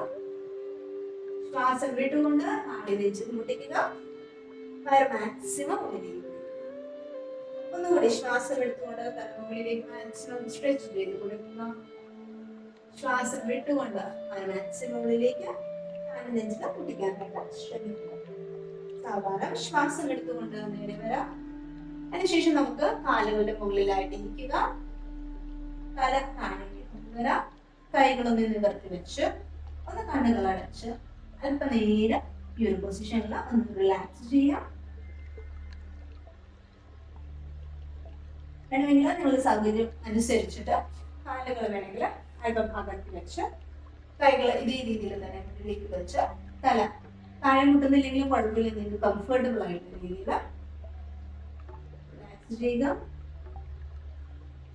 ശ്വാസം വിട്ടുകൊണ്ട് താഴെ നെഞ്ചിൽ മുട്ടിക്കുക. മാക്സിമം ഉള്ളിലേക്ക്. ഒന്നുകൂടി ശ്വാസം എടുത്തുകൊണ്ട് തലമുകളിലേക്ക് മാക്സിമം സ്ട്രെച്ച് ചെയ്ത് കൊടുക്കുക. ശ്വാസം വിട്ടുകൊണ്ട് മാക്സിമം ഉള്ളിലേക്ക് നെഞ്ചിൽ മുട്ടിക്കാനായിട്ട് ശ്രമിക്കുക. സാവധാനം ശ്വാസം എടുത്തുകൊണ്ട് നേരെ വരാം. അതിനുശേഷം നമുക്ക് കാലുകളുടെ മുകളിലായിട്ട് ഇരിക്കുക. തല താഴേക്ക് കൊണ്ടുവരാം. കൈകളൊന്ന് നിവർത്തി വെച്ച് ഒന്ന് കണ്ണുകൾ അടച്ച് അല്പനേരം ഈ ഒരു പൊസിഷനിൽ ഒന്ന് റിലാക്സ് ചെയ്യാം. വേണമെങ്കിൽ നിങ്ങൾ സൗകര്യം അനുസരിച്ചിട്ട് കാലുകൾ വേണമെങ്കിൽ അല്പം അകത്തി വെച്ച് കൈകൾ ഇതേ രീതിയിൽ തന്നെ മുന്നിലേക്ക് വെച്ച് തല താഴെ മുട്ടുന്നില്ലെങ്കിലും കുഴപ്പമില്ല, നിങ്ങൾക്ക് കംഫർട്ടബിൾ ആയിട്ടുള്ള രീതിയിൽ റിലാക്സ് ചെയ്യുക.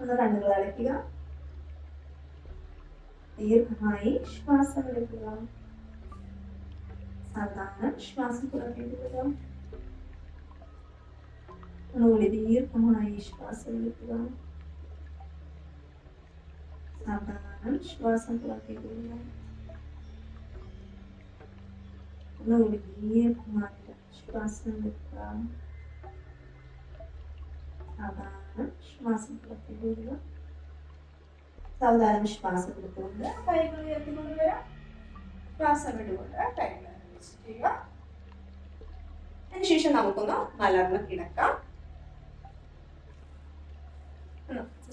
ഒന്ന് കണ്ണുകൾ അടയ്ക്കുക. ദീർഘമായി ശ്വാസം എടുക്കുക. സാവധാനം ശ്വാസം പുറത്തേക്ക് വിടുക. ഒന്നുകൂടി ദീർഘമായി ശ്വാസം എടുക്കുക. സാവധാനം ശ്വാസം പുറത്തേക്ക് വിടുക. ഒന്നുകൂടി ദീർഘമായി ശ്വാസം എടുക്കുക. സാവധാനം ശ്വാസം പുറത്തേക്ക് വിടുക. സാവധാനം ശ്വാസം എടുത്തുകൊണ്ട് കൈകൾ ഉയർത്തിക്കൊണ്ട് വരാം. ശ്വാസം വിട്ടുകൊണ്ട് കൈകൾ ചെയ്യുക. അതിനുശേഷം നമുക്കൊന്ന് മലർന്ന് കിടക്കാം.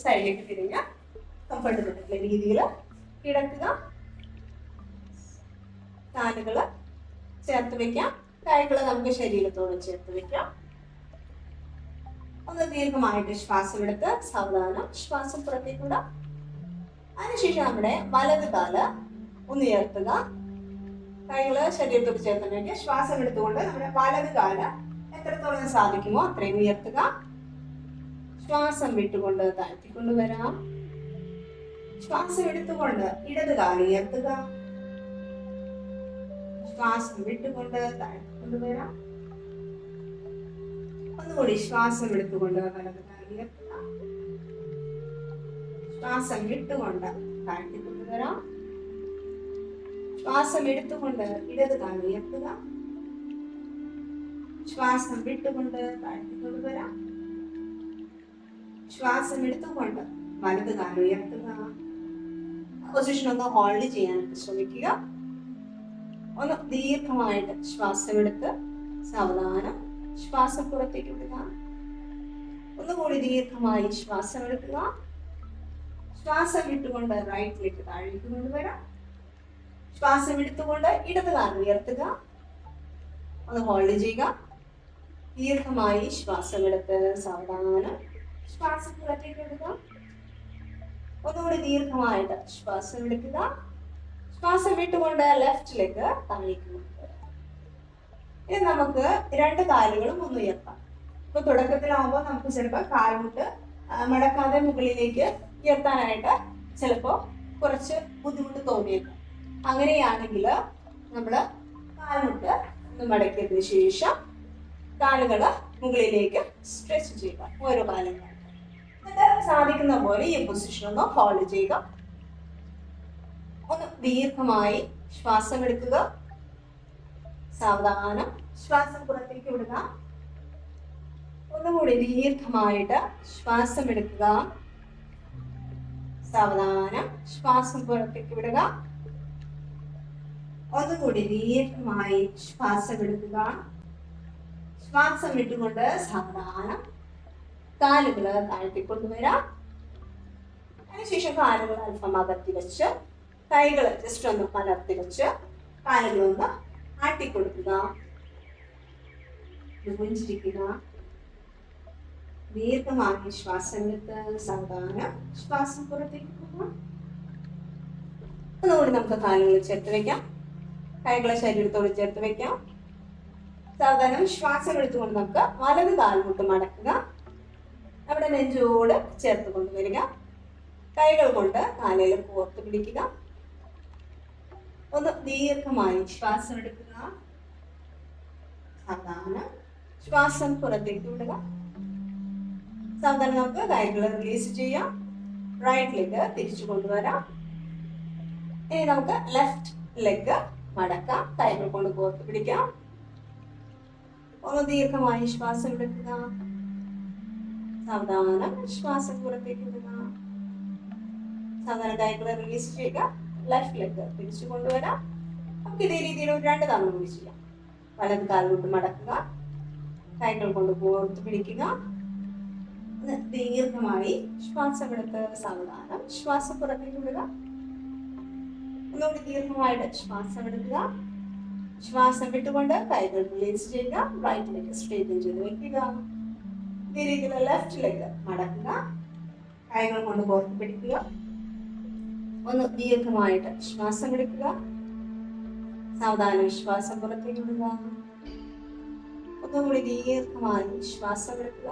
സൈഡിലേക്ക് തിരിഞ്ഞ കംഫർട്ടബിൾ ആയിട്ടുള്ള രീതിയിൽ കിടക്കുക. കാലുകള് ചേർത്ത് വെക്കാം. കൈകള് നമുക്ക് ശരീരത്തോട് ചേർത്ത് വെക്കാം. ഒന്ന് ദീർഘമായിട്ട് ശ്വാസം എടുത്ത് സാവധാനം ശ്വാസം പുറത്തേക്ക് വിടാം. അതിനുശേഷം നമ്മുടെ വലത് കാല് ഒന്ന് ഉയർത്തുക. കൈകള് ശരീരത്തോട് ചേർത്ത് വെക്കുക. ശ്വാസം എടുത്തുകൊണ്ട് നമ്മുടെ വലത് കാല് എത്രത്തോളം സാധിക്കുമോ അത്രയും ഉയർത്തുക. ശ്വാസം വിട്ടുകൊണ്ട് താഴ്ത്തിക്കൊണ്ടുവരാം. ശ്വാസം എടുത്തുകൊണ്ട് ഇടത് കാല് ഉയർത്തുക. ശ്വാസം വിട്ടുകൊണ്ട് താഴ്ത്തിക്കൊണ്ടുവരാം. ഒന്നുകൂടി ശ്വാസം എടുത്തുകൊണ്ട് വലത് കാല് ഉയർത്തുക. ശ്വാസം വിട്ടുകൊണ്ട് താഴ്ത്തിക്കൊണ്ടുവരാം. ശ്വാസം എടുത്തുകൊണ്ട് ഇടത് കാല് ഉയർത്തുക. ശ്വാസം വിട്ടുകൊണ്ട് താഴ്ത്തിക്കൊണ്ടുവരാം. ശ്വാസം എടുത്തുകൊണ്ട് വലത് കാല് ഉയർത്തുക. പൊസിഷൻ ഒന്ന് ഹോൾഡ് ചെയ്യാനായിട്ട് ശ്രമിക്കുക. ഒന്ന് ദീർഘമായിട്ട് ശ്വാസം എടുത്ത് സാവധാനം ശ്വാസം പുറത്തേക്ക് വിടുക. ഒന്നുകൂടി ദീർഘമായി ശ്വാസം എടുക്കുക. ശ്വാസം വിട്ടുകൊണ്ട് റൈറ്റിലേക്ക് താഴേക്ക് കൊണ്ടുവരാം. ശ്വാസം എടുത്തുകൊണ്ട് ഇടത് കാല് ഉയർത്തുക. ഒന്ന് ഹോൾഡ് ചെയ്യുക. ദീർഘമായി ശ്വാസം എടുത്ത് സാവധാനം ശ്വാസം പുറത്തേക്ക് വിടുക. ഒന്നുകൂടി ദീർഘമായിട്ട് ശ്വാസം എടുക്കുക. ശ്വാസം വിട്ടുകൊണ്ട് ലെഫ്റ്റിലേക്ക് താഴേക്ക് കൊണ്ടുവരാം. ഇനി നമുക്ക് രണ്ട് കാലുകളും ഒന്ന് ഉയർത്താം. ഇപ്പൊ തുടക്കത്തിലാവുമ്പോൾ നമുക്ക് ചിലപ്പോൾ കാൽമുട്ട് മടക്കാതെ മുകളിലേക്ക് ഉയർത്താനായിട്ട് ചിലപ്പോൾ കുറച്ച് ബുദ്ധിമുട്ട് തോന്നിയേക്കും. അങ്ങനെയാണെങ്കിൽ നമ്മൾ കാൽമുട്ട് ഒന്ന് മടക്കിയതിന് ശേഷം കാലുകൾ മുകളിലേക്ക് സ്ട്രെച്ച് ചെയ്യുക. ഓരോ കാലുകൾ എന്നിട്ട് സാധിക്കുന്ന പോലെ ഈ പൊസിഷൻ ഒന്ന് ഹോൾഡ് ചെയ്യുക. ഒന്ന് ദീർഘമായി ശ്വാസം എടുക്കുക. സാവധാനം ശ്വാസം പുറത്തേക്ക് വിടുക. ഒന്നുകൂടി ദീർഘമായിട്ട് ശ്വാസം എടുക്കുക. സാവധാനം ശ്വാസം പുറത്തേക്ക് വിടുക. ഒന്നുകൂടി ദീർഘമായി ശ്വാസം എടുക്കുക. ശ്വാസം വിട്ടുകൊണ്ട് സാവധാനം കാലുകൾ താഴ്ത്തിക്കൊണ്ടുവരാം. അതിനുശേഷം കാലുകൾ അല്പം അകത്തി വെച്ച് കൈകൾ ജസ്റ്റ് ഒന്ന് മലർത്തി വെച്ച് കാലുകളൊന്ന് ആട്ടിക്കൊടുക്കുക. പുഞ്ചിരിക്കുക. ദീർഘമായി ശ്വാസം എടുത്ത് സാവധാനം ശ്വാസം പുറത്തേക്ക് പോകാം. ഒന്നുകൂടി നമുക്ക് കാലുകൾ ചേർത്ത് വെക്കാം. കൈകളെ ശരീരത്തോട് ചേർത്ത് വെക്കാം. സാവധാനം ശ്വാസം എടുത്തുകൊണ്ട് നമുക്ക് വലത് കാൽമുട്ട് മടക്കുക. നമ്മുടെ നെഞ്ചോട് ചേർത്ത് കൊണ്ടുവരിക. കൈകൾ കൊണ്ട് കാലിൽ കോർത്ത് പിടിക്കുക. ഒന്ന് ദീർഘമായി ശ്വാസം എടുക്കുക. സാവധാനം ശ്വാസം പുറത്തേക്ക് വിടുക. സാവധാനം നമുക്ക് കൈകൾ റിലീസ് ചെയ്യാം. റൈറ്റ് ലെഗ് തിരിച്ചു കൊണ്ടുവരാം. ഇനി നമുക്ക് ലെഫ്റ്റ് ലെഗ് മടക്കാം. കൈകൾ കൊണ്ട് കോർത്ത് പിടിക്കാം. ഒന്ന് ദീർഘമായി ശ്വാസം എടുക്കുക. സാവധാനം ശ്വാസം പുറത്തേക്ക് വിടുക. സാവധാനം കൈകൾ റിലീസ് ചെയ്യുക. ലെഫ്റ്റ് ലെഗ് തിരിച്ചു കൊണ്ടുവരാം. നമുക്ക് ഇതേ രീതിയിൽ 2 തവണ കൂടി ചെയ്യാം. വലത് കാലുകൊണ്ട് മടക്കുക. കൈകൾ കൊണ്ട് കോർത്ത് പിടിക്കുക. ദീർഘമായി ശ്വാസം എടുത്ത് സാവധാനം ശ്വാസം പുറത്തേക്ക് വിടുക. ഒന്നുകൂടി ദീർഘമായിട്ട് ശ്വാസം എടുക്കുക. ശ്വാസം വിട്ടുകൊണ്ട് കൈകൾ റിലീസ് ചെയ്യുക. റൈറ്റ് ലെഗ് സ്ട്രെയിറ്റൻ ചെയ്ത് വെക്കുക. ഇതേ രീതിയിൽ ലെഫ്റ്റ് ലെഗ് മടക്കുക. കൈകൾ കൊണ്ട് കോർത്ത് പിടിക്കുക. ഒന്ന് ദീർഘമായിട്ട് ശ്വാസം എടുക്കുക. സാവധാനം ശ്വാസം പുറത്തേക്ക് വിടുക. ഒന്നുകൂടി ദീർഘമായി ശ്വാസം എടുക്കുക.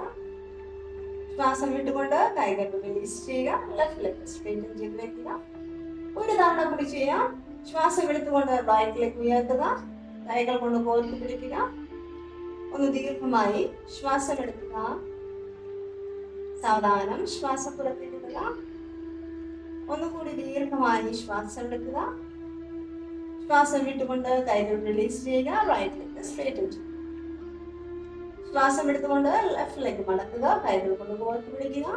ശ്വാസം വിട്ടുകൊണ്ട് കൈകൾ റിലീസ് ചെയ്യുക. ലെഫ്റ്റ് ലെഗ് സ്ട്രെയിറ്റൻ ചെയ്ത് വെക്കുക. 1 തവണ കൂടി ചെയ്യാം. ശ്വാസം എടുത്തുകൊണ്ട് റൈറ്റ് ലെഗ് ഉയർത്തുക. കൈകൾ കൊണ്ട് കോർത്ത് പിടിക്കുക. ഒന്ന് ദീർഘമായി ശ്വാസം എടുക്കുക. സാവധാനം ശ്വാസം പുറത്തേക്ക് വിടുക. ഒന്നുകൂടി ദീർഘമായി ശ്വാസം എടുക്കുക. ശ്വാസം വിട്ടുകൊണ്ട് കൈകൾ റിലീസ് ചെയ്യുക. റൈറ്റ് ലെഗ് സ്ട്രെയിറ്റൻ ചെയ്യുക. ശ്വാസം എടുത്തുകൊണ്ട് ലെഫ്റ്റ് ലെഗ് മടക്കുക. കൈകൾ കൊണ്ട് കോർത്ത് പിടിക്കുക.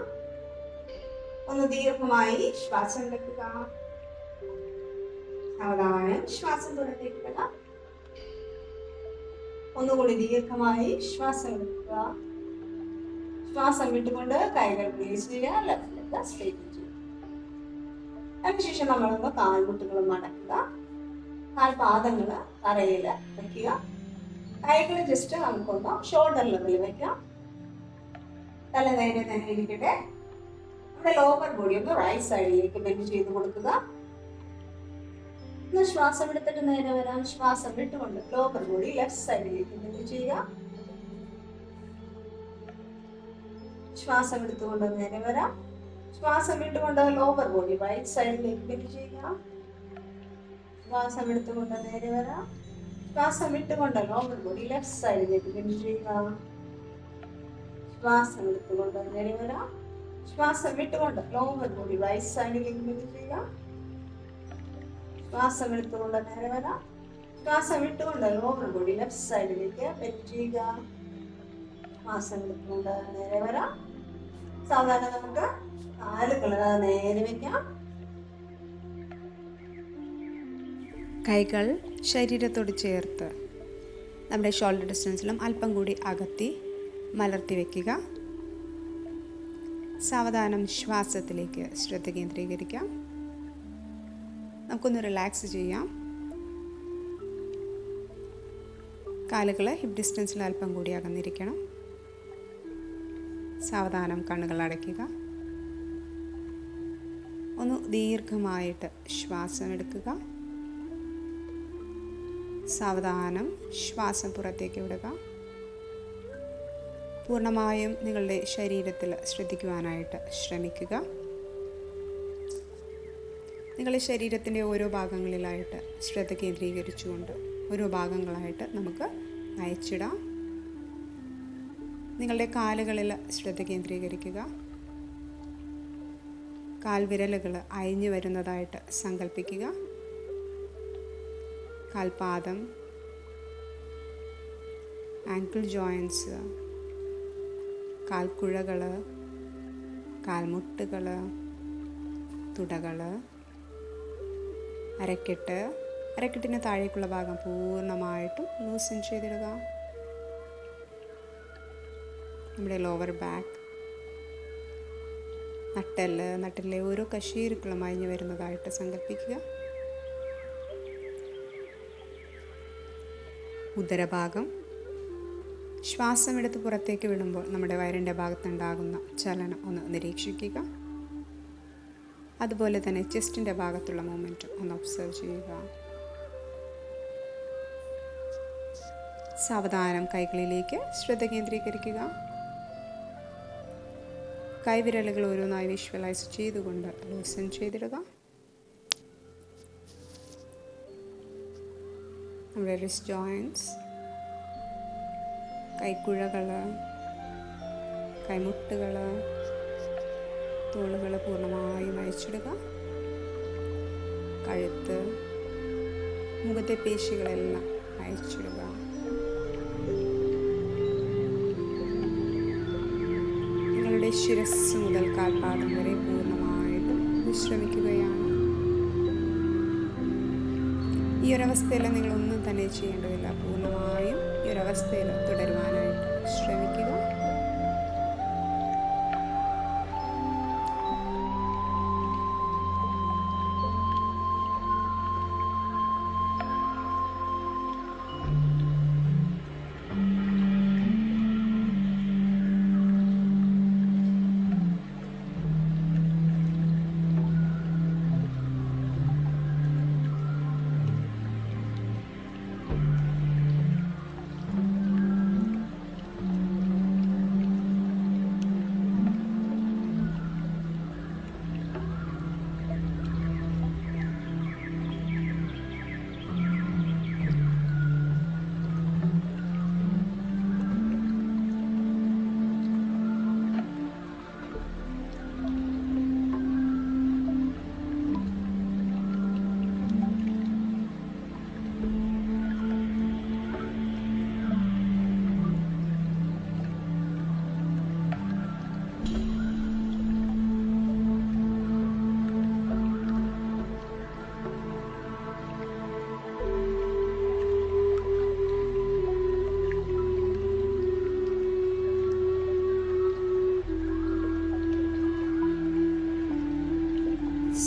ഒന്ന് ദീർഘമായി ശ്വാസം എടുക്കുക. സാവധാനം ശ്വാസം പുറത്തേക്ക് വിടുക. ഒന്നുകൂടി ദീർഘമായി ശ്വാസം എടുക്കുക. ശ്വാസം വിട്ടുകൊണ്ട് കൈകൾ റിലീസ് ചെയ്യുക. ലെഫ്റ്റ് ലെഗ് സ്ട്രെയിറ്റ് ചെയ്യുക. അതിനുശേഷം നമ്മളൊന്ന് കാൽമുട്ടുകൾ മടക്കുക. കാൽപാദങ്ങൾ തറയിൽ വയ്ക്കുക. കൈകൾ ജസ്റ്റ് നമുക്കൊന്ന് ഷോൾഡർ ലെവലിൽ വയ്ക്കാം. തല നേരെ തന്നെ ഇരിക്കട്ടെ. നമ്മുടെ ലോവർ ബോഡി ഒന്ന് റൈറ്റ് സൈഡിലേക്ക് ബെൻഡ് ചെയ്ത് കൊടുക്കുക. ശ്വാസം എടുത്തിട്ട് നേരെ വരാം. ശ്വാസം വിട്ടുകൊണ്ട് ലോവർ ബോഡി ലെഫ്റ്റ് സൈഡിലേക്ക് ബെൻഡ് ചെയ്യുക. ശ്വാസം എടുത്തുകൊണ്ട് നേരെ വരാം. ശ്വാസം വിട്ടുകൊണ്ട് ലോവർ ബോഡി റൈറ്റ് സൈഡിലേക്ക് ബെൻഡ് ചെയ്യുക. ശ്വാസം എടുത്തുകൊണ്ട് നേരെ വരാം. ശ്വാസം വിട്ടുകൊണ്ട് ലോവർ ബോഡി ലെഫ്റ്റ് സൈഡിലേക്ക് ബെൻഡ് ചെയ്യുക. ശ്വാസം എടുത്തുകൊണ്ട് നേരെ വരാം. ശ്വാസം വിട്ടുകൊണ്ട് ലോവർ ബോഡി റൈറ്റ് സൈഡിലേക്ക് ബെൻഡ് ചെയ്യുക. ശ്വാസം എടുത്തുകൊണ്ട് നേരെ വരാം. ശ്വാസം വിട്ടുകൊണ്ട് ലോവർ ബോഡി ലെഫ്റ്റ് സൈഡിലേക്ക് ബെൻഡ് ചെയ്യുക. ശ്വാസം എടുത്തുകൊണ്ട് നേരെ വരാം. സാധാരണ നമുക്ക് കാലുകൾ നേരെ വെക്കാം. കൈകൾ ശരീരത്തോട് ചേർത്ത് നമ്മുടെ ഷോൾഡർ ഡിസ്റ്റൻസിലും അല്പം കൂടി അകത്തി മലർത്തി വയ്ക്കുക. സാവധാനം ശ്വാസത്തിലേക്ക് ശ്രദ്ധ കേന്ദ്രീകരിക്കാം. നമുക്കൊന്ന് റിലാക്സ് ചെയ്യാം. കാലുകൾ ഹിപ്പ് ഡിസ്റ്റൻസിൽ അല്പം കൂടി അകന്നിരിക്കണം. സാവധാനം കണ്ണുകൾ അടയ്ക്കുക. ഒന്ന് ദീർഘമായിട്ട് ശ്വാസം എടുക്കുക. സാവധാനം ശ്വാസം പുറത്തേക്ക് വിടുക. പൂർണ്ണമായും നിങ്ങളുടെ ശരീരത്തിൽ ശ്രദ്ധിക്കുവാനായിട്ട് ശ്രമിക്കുക. നിങ്ങളുടെ ശരീരത്തിൻ്റെ ഓരോ ഭാഗങ്ങളിലായിട്ട് ശ്രദ്ധ കേന്ദ്രീകരിച്ചുകൊണ്ട് ഓരോ ഭാഗങ്ങളായിട്ട് നമുക്ക് അയച്ചിടാം. നിങ്ങളുടെ കാലുകളിൽ ശ്രദ്ധ കേന്ദ്രീകരിക്കുക. കാൽവിരലുകൾ അയഞ്ഞു വരുന്നതായിട്ട് സങ്കല്പിക്കുക. കാൽപാദം, ആങ്കിൾ ജോയിൻസ്, കാൽക്കുഴകൾ, കാൽമുട്ടുകൾ, തുടകൾ, അരക്കെട്ട്, അരക്കെട്ടിന് താഴേക്കുള്ള ഭാഗം പൂർണ്ണമായിട്ടും ലൂസൻ ചെയ്തിടുക. നമ്മുടെ ലോവർ ബാക്ക്, നട്ടിലെ ഓരോ കശീരുക്കളും അയഞ്ഞു വരുന്നതായിട്ട് സങ്കല്പിക്കുക. ഉദരഭാഗം ശ്വാസമെടുത്ത് പുറത്തേക്ക് വിടുമ്പോൾ നമ്മുടെ വയറിൻ്റെ ഭാഗത്തുണ്ടാകുന്ന ചലനം ഒന്ന് നിരീക്ഷിക്കുക. അതുപോലെ തന്നെ ചെസ്റ്റിൻ്റെ ഭാഗത്തുള്ള മൂവ്മെൻറ്റും ഒന്ന് ഒബ്സർവ് ചെയ്യുക. സാവധാനം കൈകളിലേക്ക് ശ്രദ്ധ കേന്ദ്രീകരിക്കുക. കൈവിരലുകൾ ഓരോന്നായി വിഷ്വലൈസ് ചെയ്തുകൊണ്ട് ലൂസൻ ചെയ്തിടുക. നമ്മുടെ റിസ്റ്റ് ജോയിൻറ്റ്സ്, കൈക്കുഴകൾ, കൈമുട്ടുകൾ, തോളുകൾ പൂർണ്ണമായും അയച്ചിടുക. കഴുത്ത്, മുഖത്തെ പേശികളെല്ലാം അയച്ചിടുക. നിങ്ങളുടെ ശിരസ് മുതൽ കാൽപാദം വരെ പൂർണ്ണമായിട്ടും വിശ്രമിക്കുകയാണ്. ഈ ഒരവസ്ഥയിൽ നിങ്ങളൊന്നും തന്നെ ചെയ്യേണ്ടതില്ല. പൂർണ്ണമായും ഈ ഒരവസ്ഥയിൽ തുടരുവാനായിട്ട് ശ്രമിക്കുക.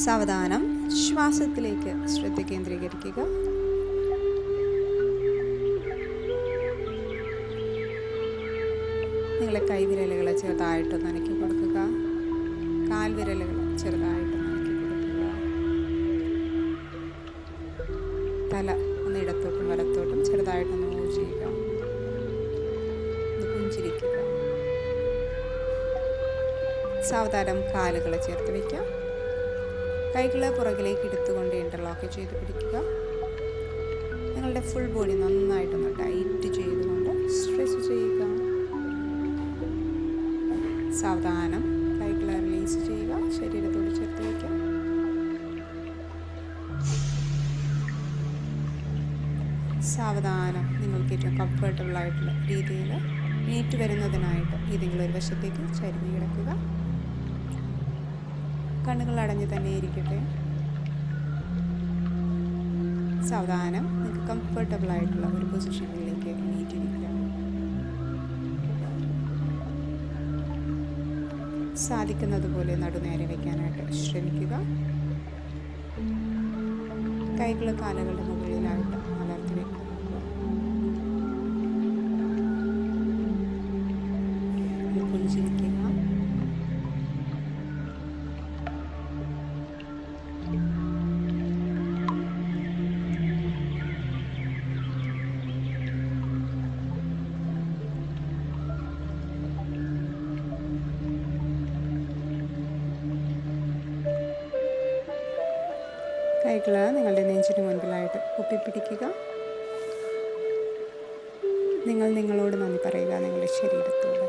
സാവധാനം ശ്വാസത്തിലേക്ക് ശ്രദ്ധ കേന്ദ്രീകരിക്കുക. നിങ്ങളെ കൈവിരലുകൾ ചെറുതായിട്ട് നനക്കി കൊടുക്കുക. കാൽവിരലുകൾ ചെറുതായിട്ട് നനക്കി കൊടുക്കുക. തല ഒന്ന് ഇടത്തോട്ടും വലത്തോട്ടും ചെറുതായിട്ടൊന്ന് മൂവ് ചെയ്യുക. പുഞ്ചിരിക്കുക. സാവധാനം കാലുകൾ ചേർത്ത് വയ്ക്കാം. കൈകൾ പുറകിലേക്ക് എടുത്തുകൊണ്ട് ഇൻ്റർലോക്ക് ചെയ്ത് പിടിക്കുക. നിങ്ങളുടെ ഫുൾ ബോഡി നന്നായിട്ടൊന്ന് ടൈറ്റ് ചെയ്തുകൊണ്ട് സ്ട്രെച്ച് ചെയ്യുക. സാവധാനം കൈകൾ റിലീസ് ചെയ്യുക. ശരീരത്തോട് ചേർത്ത് വയ്ക്കാം. സാവധാനം നിങ്ങൾക്ക് ഏറ്റവും കംഫർട്ടബിൾ ആയിട്ടുള്ള രീതിയിൽ നീറ്റ് വരുന്നതിനായിട്ട് ഏതെങ്കിലും ഒരു വശത്തേക്ക് ചരിഞ്ഞ് കിടക്കുക. കണ്ണുകൾ അടഞ്ഞ് തന്നെ ഇരിക്കട്ടെ. സാവധാനം നിങ്ങൾക്ക് കംഫർട്ടബിൾ ആയിട്ടുള്ള ഒരു പൊസിഷനിലേക്ക് നീറ്റിരിക്കുക. സാധിക്കുന്നത് പോലെ നടുനേരെ വയ്ക്കാനായിട്ട് ശ്രമിക്കുക. കൈകൾ കാലുകളുടെ മുകളിലായിട്ട് മലർത്തി വയ്ക്കുക. പുഞ്ചിരിക്കുക. കൈകൾ നിങ്ങളുടെ നെഞ്ചിന് മുൻപിലായിട്ട് ഒപ്പിപ്പിടിക്കുക. നിങ്ങൾ നിങ്ങളോട് നന്ദി പറയുക. നിങ്ങളുടെ ശരീരത്തോട്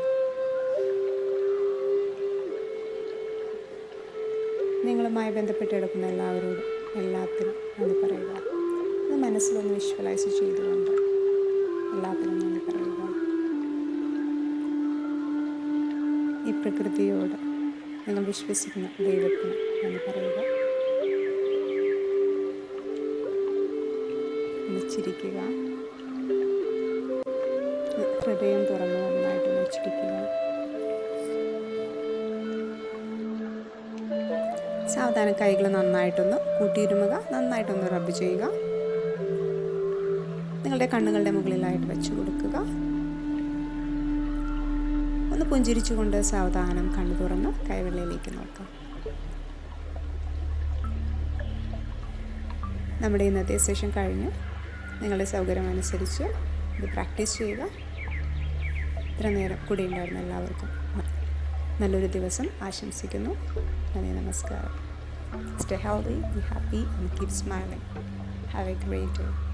നിങ്ങളുമായി ബന്ധപ്പെട്ട് കിടക്കുന്ന എല്ലാവരോടും എല്ലാത്തിനും നന്ദി പറയുക. അത് മനസ്സിലൊന്ന് വിഷ്വലൈസ് ചെയ്തുകൊണ്ട് എല്ലാത്തിനും നന്ദി പറയുക. ഈ പ്രകൃതിയോട് നിങ്ങൾ വിശ്വസിക്കുന്ന ദൈവത്തിന് നന്ദി പറയുക. ഒന്ന് ചിരിക്കുക. ഹൃദയം തുറന്ന് നന്നായിട്ടൊന്ന് ചിരിക്കുക. സാവധാനം കൈകൾ നന്നായിട്ടൊന്ന് കൂട്ടിയിരുമുക. നന്നായിട്ടൊന്ന് റബ്ബ് ചെയ്യുക. നിങ്ങളുടെ കണ്ണുകളുടെ മുകളിലായിട്ട് വെച്ച് കൊടുക്കുക. ഒന്ന് പുഞ്ചിരിച്ചുകൊണ്ട് സാവധാനം കണ്ണു തുറന്ന് കൈവെള്ളയിലേക്ക് നോക്കാം. നമ്മുടെ ഇന്നത്തെ സെഷൻ കഴിഞ്ഞു. നിങ്ങളുടെ സൗകര്യമനുസരിച്ച് ഇത് പ്രാക്ടീസ് ചെയ്യുക. ഇത്ര നേരം കൂടെ ഉണ്ടായിരുന്ന എല്ലാവർക്കും നല്ലൊരു ദിവസം ആശംസിക്കുന്നു. നന്ദി, നമസ്കാരം. Stay healthy, be happy and keep smiling. Have a great day.